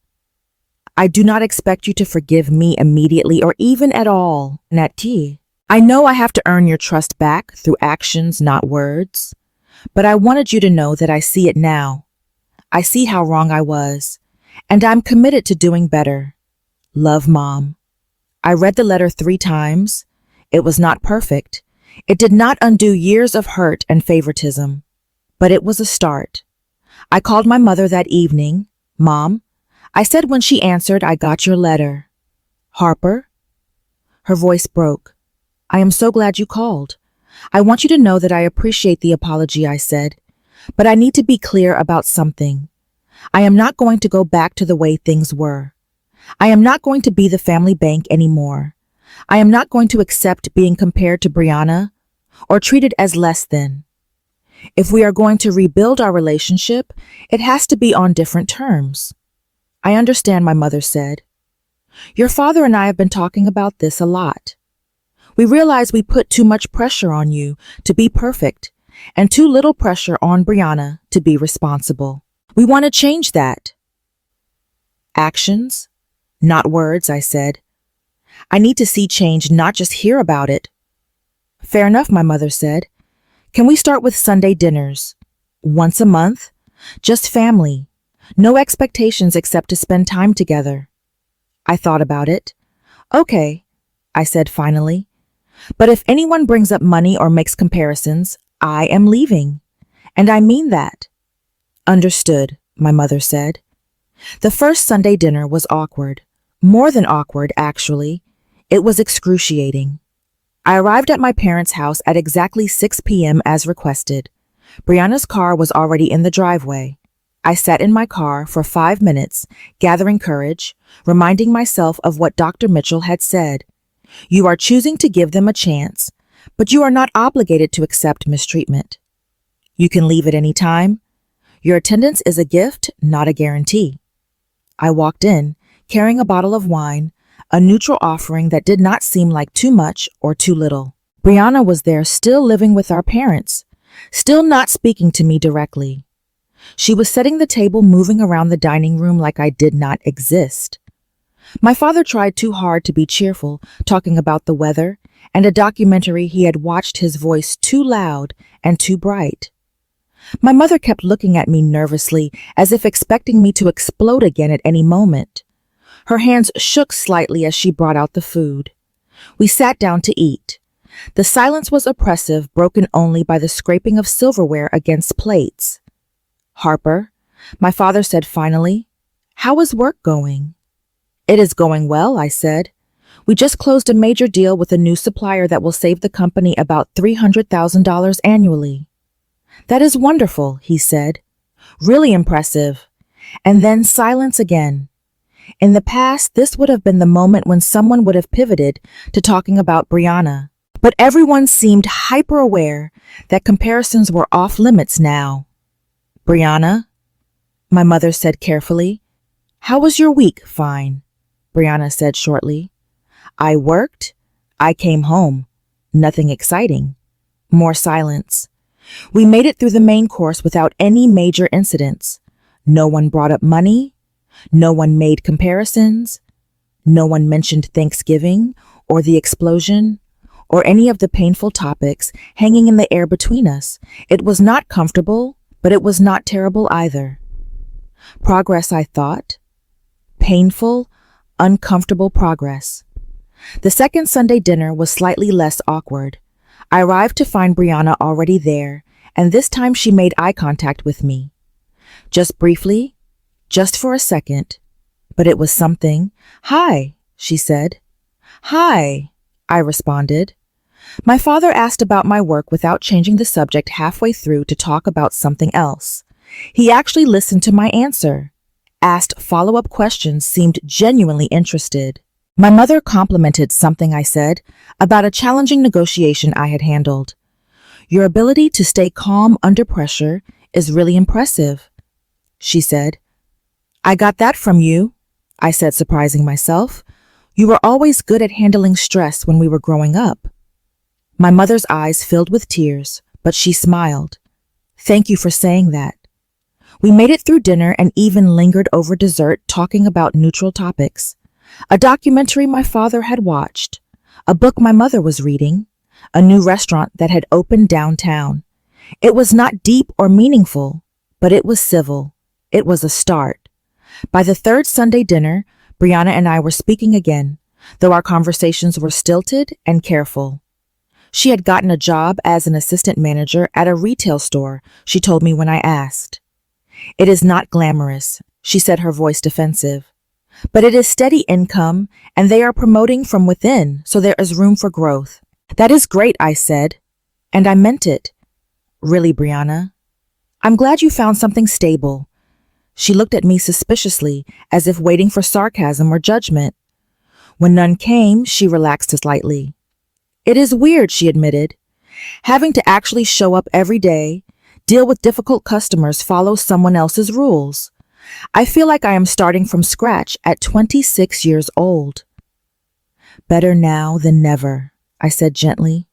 I do not expect you to forgive me immediately or even at all, Natty. I know I have to earn your trust back through actions, not words. But I wanted you to know that I see it now. I see how wrong I was, and I'm committed to doing better. Love, Mom. I read the letter 3 times. It was not perfect. It did not undo years of hurt and favoritism, but it was a start. I called my mother that evening. Mom, I said when she answered, I got your letter. Harper? Her voice broke. I am so glad you called. I want you to know that I appreciate the apology, I said, but I need to be clear about something. I am not going to go back to the way things were. I am not going to be the family bank anymore. I am not going to accept being compared to Brianna or treated as less than. If we are going to rebuild our relationship, it has to be on different terms. I understand, my mother said. Your father and I have been talking about this a lot. We realize we put too much pressure on you to be perfect and too little pressure on Brianna to be responsible. We want to change that. Actions, not words, I said. I need to see change, not just hear about it. Fair enough, my mother said. Can we start with Sunday dinners? Once a month? Just family. No expectations except to spend time together. I thought about it. Okay, I said finally. But if anyone brings up money or makes comparisons, I am leaving. And I mean that. Understood, my mother said. The first Sunday dinner was awkward. More than awkward, actually. It was excruciating. I arrived at my parents' house at exactly 6 p.m. as requested. Brianna's car was already in the driveway. I sat in my car for 5 minutes, gathering courage, reminding myself of what Dr. Mitchell had said. You are choosing to give them a chance, but you are not obligated to accept mistreatment. You can leave at any time. Your attendance is a gift, not a guarantee. I walked in, carrying a bottle of wine, a neutral offering that did not seem like too much or too little. Brianna was there, still living with our parents, still not speaking to me directly. She was setting the table, moving around the dining room like I did not exist. My father tried too hard to be cheerful, talking about the weather and a documentary he had watched, his voice too loud and too bright. My mother kept looking at me nervously, as if expecting me to explode again at any moment. Her hands shook slightly as she brought out the food. We sat down to eat. The silence was oppressive, broken only by the scraping of silverware against plates. Harper, my father said finally, how is work going? It is going well, I said. We just closed a major deal with a new supplier that will save the company about $300,000 annually. That is wonderful, he said. Really impressive. And then silence again. In the past, this would have been the moment when someone would have pivoted to talking about Brianna. But everyone seemed hyper-aware that comparisons were off limits now. Brianna, my mother said carefully. How was your week? Fine, Brianna said shortly. I worked. I came home. Nothing exciting. More silence. We made it through the main course without any major incidents. No one brought up money. No one made comparisons. No one mentioned Thanksgiving or the explosion or any of the painful topics hanging in the air between us. It was not comfortable, but it was not terrible either. Progress, I thought. Painful, uncomfortable progress. The second Sunday dinner was slightly less awkward. I arrived to find Brianna already there, and this time she made eye contact with me. Just briefly, just for a second, but it was something. Hi, she said. Hi, I responded. My father asked about my work without changing the subject halfway through to talk about something else. He actually listened to my answer, asked follow-up questions, seemed genuinely interested. My mother complimented something I said about a challenging negotiation I had handled. Your ability to stay calm under pressure is really impressive, she said. I got that from you, I said, surprising myself. You were always good at handling stress when we were growing up. My mother's eyes filled with tears, but she smiled. Thank you for saying that. We made it through dinner and even lingered over dessert, talking about neutral topics. A documentary my father had watched, a book my mother was reading, a new restaurant that had opened downtown. It was not deep or meaningful, but it was civil. It was a start. By the third Sunday dinner, Brianna and I were speaking again, though our conversations were stilted and careful. She had gotten a job as an assistant manager at a retail store, she told me when I asked. It is not glamorous, she said, her voice defensive. But it is steady income, and they are promoting from within, so there is room for growth. That is great, I said. And I meant it. Really, Brianna? I'm glad you found something stable. She looked at me suspiciously, as if waiting for sarcasm or judgment. When none came, she relaxed slightly. It is weird, she admitted. Having to actually show up every day, deal with difficult customers, follow someone else's rules. I feel like I am starting from scratch at 26 years old. Better now than never, I said gently.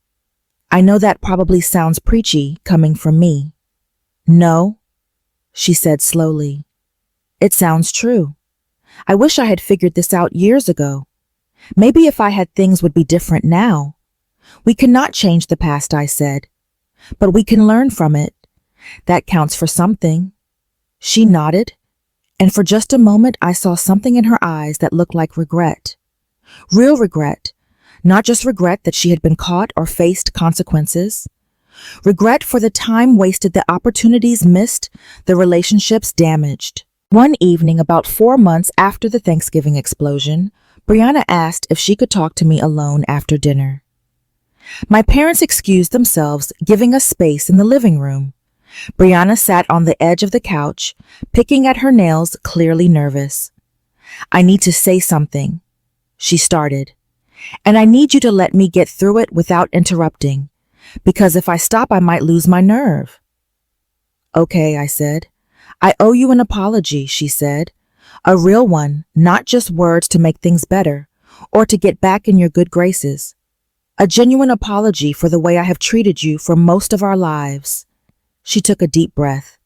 I know that probably sounds preachy coming from me. No, she said slowly. It sounds true. I wish I had figured this out years ago. Maybe if I had, things would be different now. We cannot change the past, I said, but we can learn from it. That counts for something. She nodded, and for just a moment I saw something in her eyes that looked like regret. Real regret, not just regret that she had been caught or faced consequences. Regret for the time wasted, the opportunities missed, the relationships damaged. One evening, about 4 months after the Thanksgiving explosion, Brianna asked if she could talk to me alone after dinner. My parents excused themselves, giving us space in the living room. Brianna sat on the edge of the couch, picking at her nails, clearly nervous. I need to say something, she started, and I need you to let me get through it without interrupting, because if I stop, I might lose my nerve. Okay, I said. I owe you an apology, she said. A real one, not just words to make things better, or to get back in your good graces. A genuine apology for the way I have treated you for most of our lives. She took a deep breath.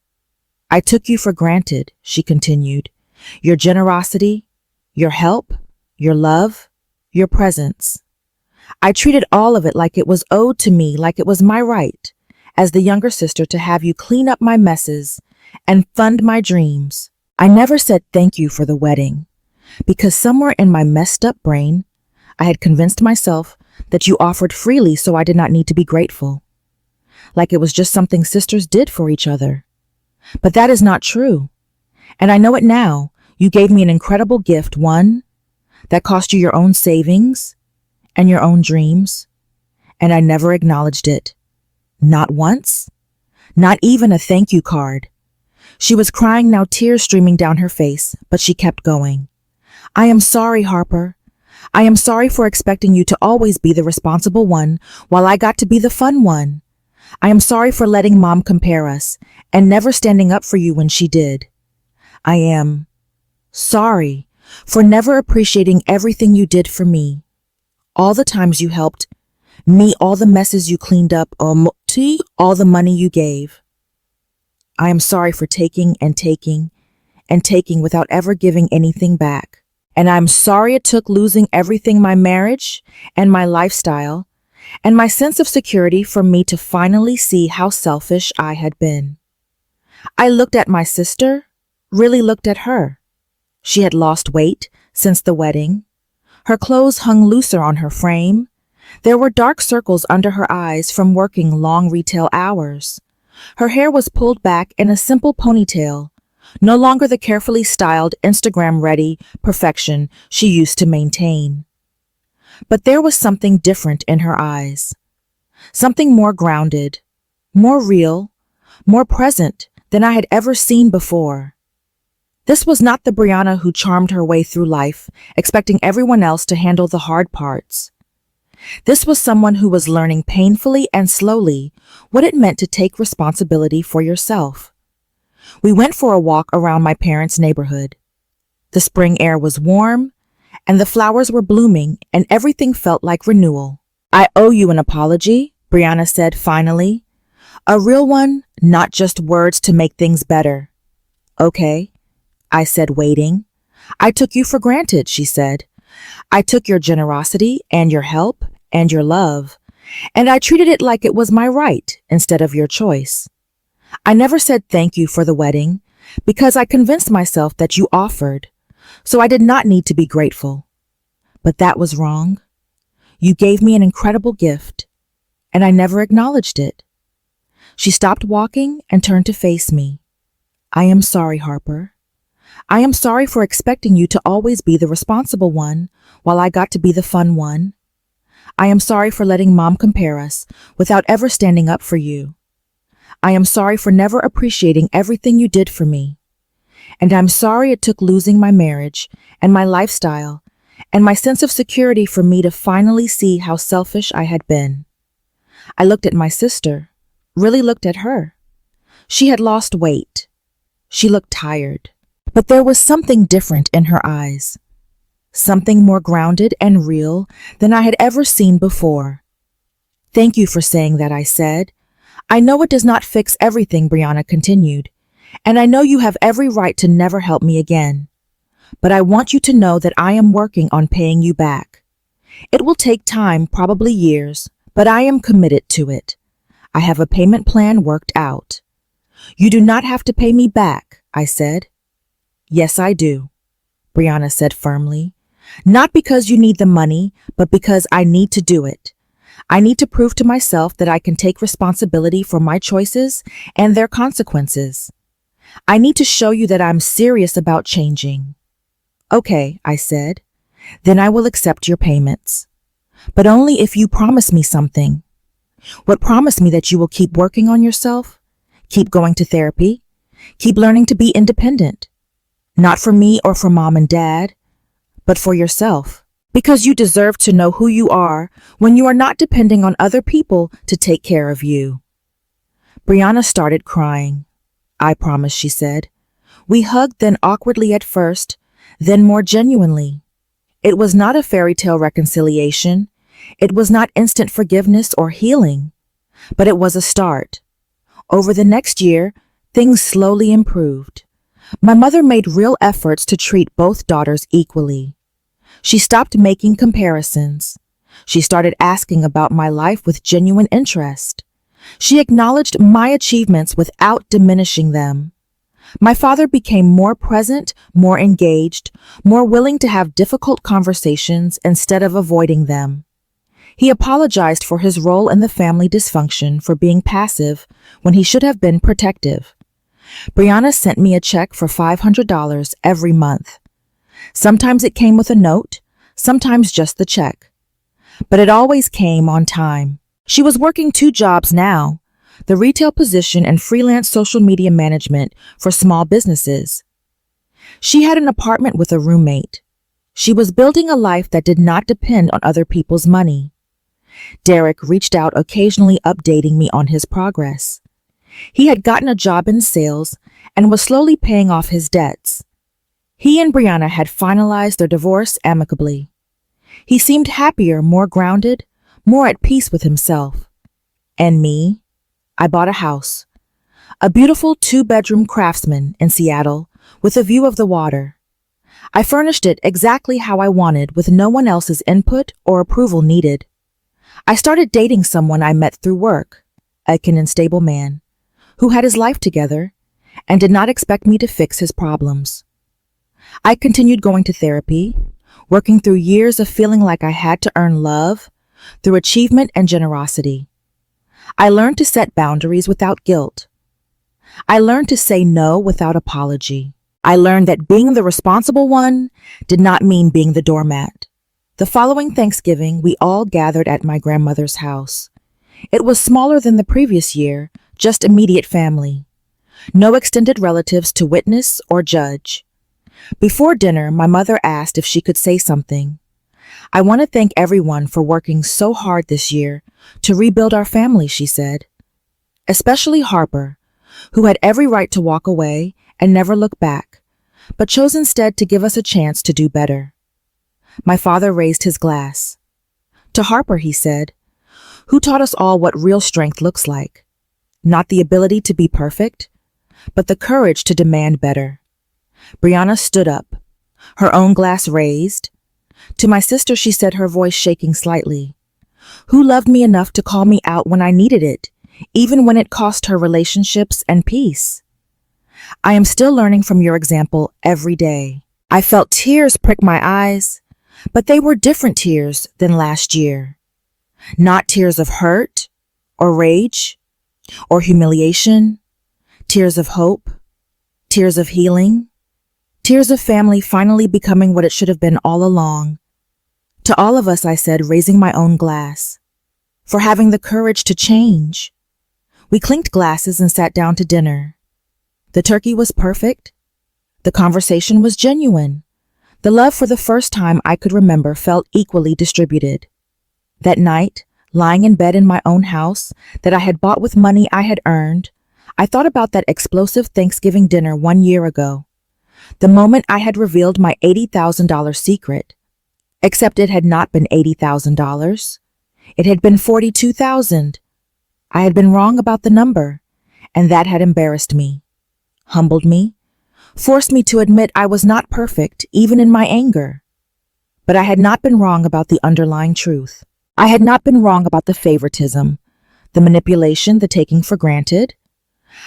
I took you for granted, she continued. Your generosity, your help, your love, your presence. I treated all of it like it was owed to me, like it was my right, as the younger sister, to have you clean up my messes and fund my dreams. I never said thank you for the wedding, because somewhere in my messed up brain, I had convinced myself that you offered freely, so I did not need to be grateful. Like it was just something sisters did for each other. But that is not true. And I know it now. You gave me an incredible gift, one that cost you your own savings and your own dreams. And I never acknowledged it. Not once. Not even a thank you card. She was crying now, tears streaming down her face, but she kept going. I am sorry, Harper. I am sorry for expecting you to always be the responsible one while I got to be the fun one. I am sorry for letting Mom compare us and never standing up for you when she did. I am sorry for never appreciating everything you did for me. All the times you helped me, all the messes you cleaned up, all the money you gave. I am sorry for taking and taking and taking without ever giving anything back. And I'm sorry it took losing everything, my marriage and my lifestyle and my sense of security, for me to finally see how selfish I had been. I looked at my sister, really looked at her. She had lost weight since the wedding. Her clothes hung looser on her frame. There were dark circles under her eyes from working long retail hours. Her hair was pulled back in a simple ponytail, no longer the carefully styled, Instagram-ready perfection she used to maintain. But there was something different in her eyes, something more grounded, more real, more present than I had ever seen before. This was not the Brianna who charmed her way through life, expecting everyone else to handle the hard parts. This was someone who was learning painfully and slowly what it meant to take responsibility for yourself. We went for a walk around my parents' neighborhood. The spring air was warm, and the flowers were blooming, and everything felt like renewal. I owe you an apology, Brianna said finally. A real one, not just words to make things better. Okay, I said, waiting. I took you for granted, she said. I took your generosity and your help and your love, and I treated it like it was my right instead of your choice. I never said thank you for the wedding, Because I convinced myself that you offered, so I did not need to be grateful. But that was wrong. You gave me an incredible gift, and I never acknowledged it. She stopped walking and turned to face me. I am sorry, Harper. I am sorry for expecting you to always be the responsible one while I got to be the fun one. I am sorry for letting Mom compare us without ever standing up for you. I am sorry for never appreciating everything you did for me. And I'm sorry it took losing my marriage and my lifestyle and my sense of security for me to finally see how selfish I had been. I looked at my sister, really looked at her. She had lost weight. She looked tired, but there was something different in her eyes. Something more grounded and real than I had ever seen before. Thank you for saying that, I said. I know it does not fix everything, Brianna continued, and I know you have every right to never help me again. But I want you to know that I am working on paying you back. It will take time, probably years, but I am committed to it. I have a payment plan worked out. You do not have to pay me back, I said. Yes, I do, Brianna said firmly. Not because you need the money, but because I need to do it. I need to prove to myself that I can take responsibility for my choices and their consequences. I need to show you that I'm serious about changing. Okay, I said. Then I will accept your payments. But only if you promise me something. What, promise me that you will keep working on yourself? Keep going to therapy? Keep learning to be independent? Not for me or for Mom and Dad, but for yourself. Because you deserve to know who you are when you are not depending on other people to take care of you. Brianna started crying. I promise, she said. We hugged, then awkwardly at first, then more genuinely. It was not a fairy tale reconciliation. It was not instant forgiveness or healing, but it was a start. Over the next year, things slowly improved. My mother made real efforts to treat both daughters equally. She stopped making comparisons. She started asking about my life with genuine interest. She acknowledged my achievements without diminishing them. My father became more present, more engaged, more willing to have difficult conversations instead of avoiding them. He apologized for his role in the family dysfunction, for being passive when he should have been protective. Brianna sent me a check for $500 every month. Sometimes it came with a note, sometimes just the check. But it always came on time. She was working 2 jobs now, the retail position and freelance social media management for small businesses. She had an apartment with a roommate. She was building a life that did not depend on other people's money. Derek reached out, occasionally updating me on his progress. He had gotten a job in sales and was slowly paying off his debts. He and Brianna had finalized their divorce amicably. He seemed happier, more grounded, more at peace with himself. And me? I bought a house. A beautiful 2-bedroom Craftsman in Seattle with a view of the water. I furnished it exactly how I wanted, with no one else's input or approval needed. I started dating someone I met through work, a stable man, who had his life together and did not expect me to fix his problems. I continued going to therapy, working through years of feeling like I had to earn love through achievement and generosity. I learned to set boundaries without guilt. I learned to say no without apology. I learned that being the responsible one did not mean being the doormat. The following Thanksgiving, we all gathered at my grandmother's house. It was smaller than the previous year, just immediate family. No extended relatives to witness or judge. Before dinner, my mother asked if she could say something. I want to thank everyone for working so hard this year to rebuild our family, she said. Especially Harper, who had every right to walk away and never look back, but chose instead to give us a chance to do better. My father raised his glass. To Harper, he said, who taught us all what real strength looks like. Not the ability to be perfect, but the courage to demand better. Brianna stood up, her own glass raised. To my sister, she said, her voice shaking slightly, who loved me enough to call me out when I needed it, even when it cost her relationships and peace. I am still learning from your example every day. I felt tears prick my eyes, but they were different tears than last year. Not tears of hurt or rage or humiliation, tears of hope, tears of healing, tears of family finally becoming what it should have been all along. To all of us, I said, raising my own glass, for having the courage to change. We clinked glasses and sat down to dinner. The turkey was perfect. The conversation was genuine. The love for the first time I could remember felt equally distributed. That night, lying in bed in my own house that I had bought with money I had earned, I thought about that explosive Thanksgiving dinner 1 year ago. The moment I had revealed my $80,000 secret. Except it had not been $80,000. It had been $42,000. I had been wrong about the number, and that had embarrassed me, humbled me, forced me to admit I was not perfect, even in my anger. But I had not been wrong about the underlying truth. I had not been wrong about the favoritism, the manipulation, the taking for granted.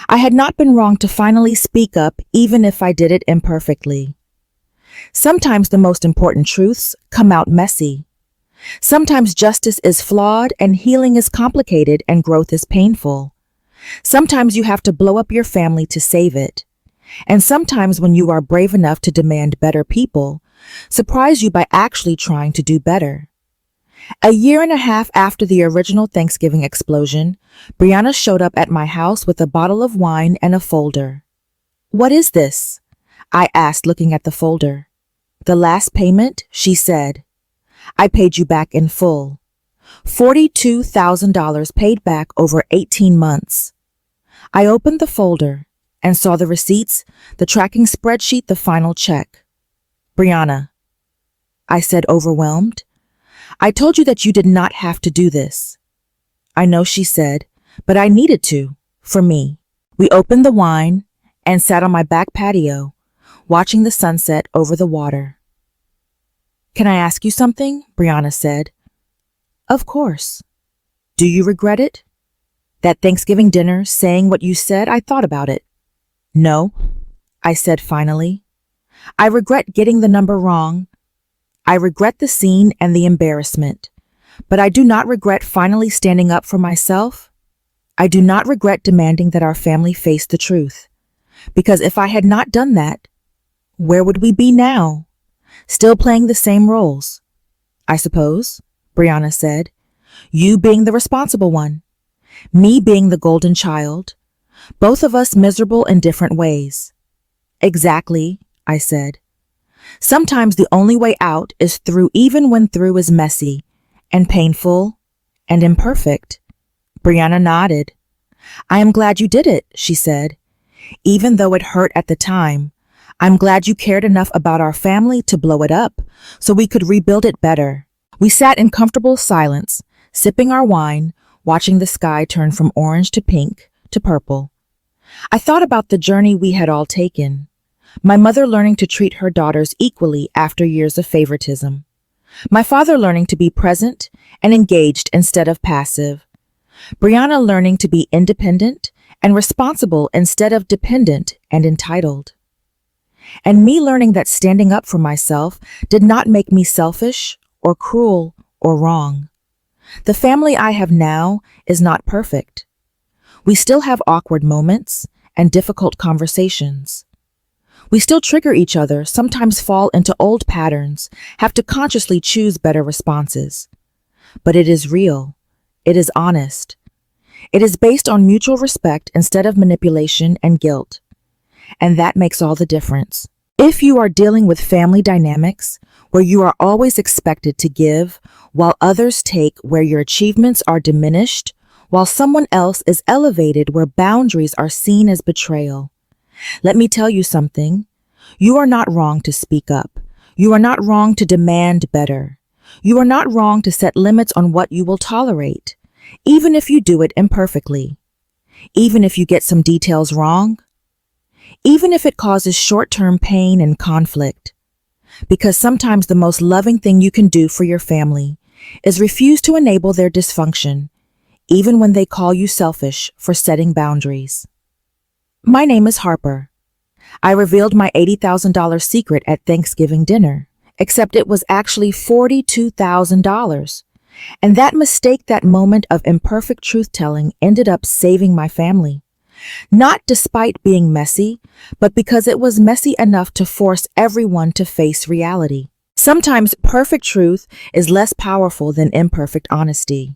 I had not been wrong to finally speak up, even if I did it imperfectly. Sometimes the most important truths come out messy. Sometimes justice is flawed and healing is complicated and growth is painful. Sometimes you have to blow up your family to save it. And sometimes when you are brave enough to demand better people, surprise you by actually trying to do better. A year and a half after the original Thanksgiving explosion, Brianna showed up at my house with a bottle of wine and a folder. "What is this?" I asked, looking at the folder. "The last payment," she said. "I paid you back in full. $42,000 paid back over 18 months. I opened the folder and saw the receipts, the tracking spreadsheet, the final check. "Brianna," I said, overwhelmed, "I told you that you did not have to do this." "I know," she said, "but I needed to, for me." We opened the wine and sat on my back patio, watching the sunset over the water. "Can I ask you something?" Brianna said. "Of course." "Do you regret it? That Thanksgiving dinner, saying what you said?" I thought about it. "No," I said finally. "I regret getting the number wrong. I regret the scene and the embarrassment. But I do not regret finally standing up for myself. I do not regret demanding that our family face the truth. Because if I had not done that, where would we be now? Still playing the same roles, I suppose," Brianna said. "You being the responsible one, me being the golden child, both of us miserable in different ways." "Exactly," I said. "Sometimes the only way out is through, even when through is messy and painful and imperfect." Brianna nodded. "I am glad you did it," she said. "Even though it hurt at the time, I'm glad you cared enough about our family to blow it up so we could rebuild it better." We sat in comfortable silence, sipping our wine, watching the sky turn from orange to pink to purple. I thought about the journey we had all taken. My mother learning to treat her daughters equally after years of favoritism. My father learning to be present and engaged instead of passive. Brianna learning to be independent and responsible instead of dependent and entitled. And me learning that standing up for myself did not make me selfish or cruel or wrong. The family I have now is not perfect. We still have awkward moments and difficult conversations. We still trigger each other, sometimes fall into old patterns, have to consciously choose better responses. But it is real. It is honest. It is based on mutual respect instead of manipulation and guilt. And that makes all the difference. If you are dealing with family dynamics where you are always expected to give while others take, where your achievements are diminished, while someone else is elevated, where boundaries are seen as betrayal, let me tell you something. You are not wrong to speak up. You are not wrong to demand better. You are not wrong to set limits on what you will tolerate, even if you do it imperfectly, even if you get some details wrong, even if it causes short-term pain and conflict. Because sometimes the most loving thing you can do for your family is refuse to enable their dysfunction, even when they call you selfish for setting boundaries. My name is Harper. I revealed my $80,000 secret at Thanksgiving dinner, except it was actually $42,000. And that mistake, that moment of imperfect truth-telling, ended up saving my family. Not despite being messy, but because it was messy enough to force everyone to face reality. Sometimes perfect truth is less powerful than imperfect honesty.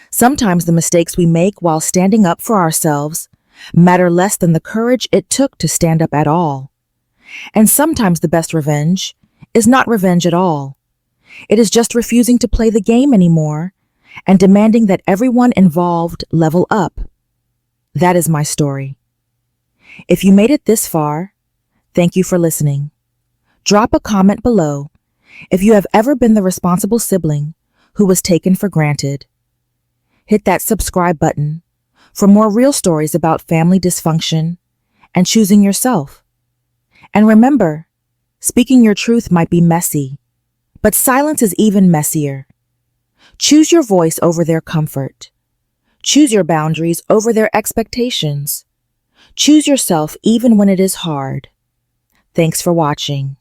Sometimes the mistakes we make while standing up for ourselves matter less than the courage it took to stand up at all. And sometimes the best revenge is not revenge at all. It is just refusing to play the game anymore and demanding that everyone involved level up. That is my story. If you made it this far, thank you for listening. Drop a comment below if you have ever been the responsible sibling who was taken for granted. Hit that subscribe button for more real stories about family dysfunction and choosing yourself. And remember, speaking your truth might be messy, but silence is even messier. Choose your voice over their comfort. Choose your boundaries over their expectations. Choose yourself even when it is hard. Thanks for watching.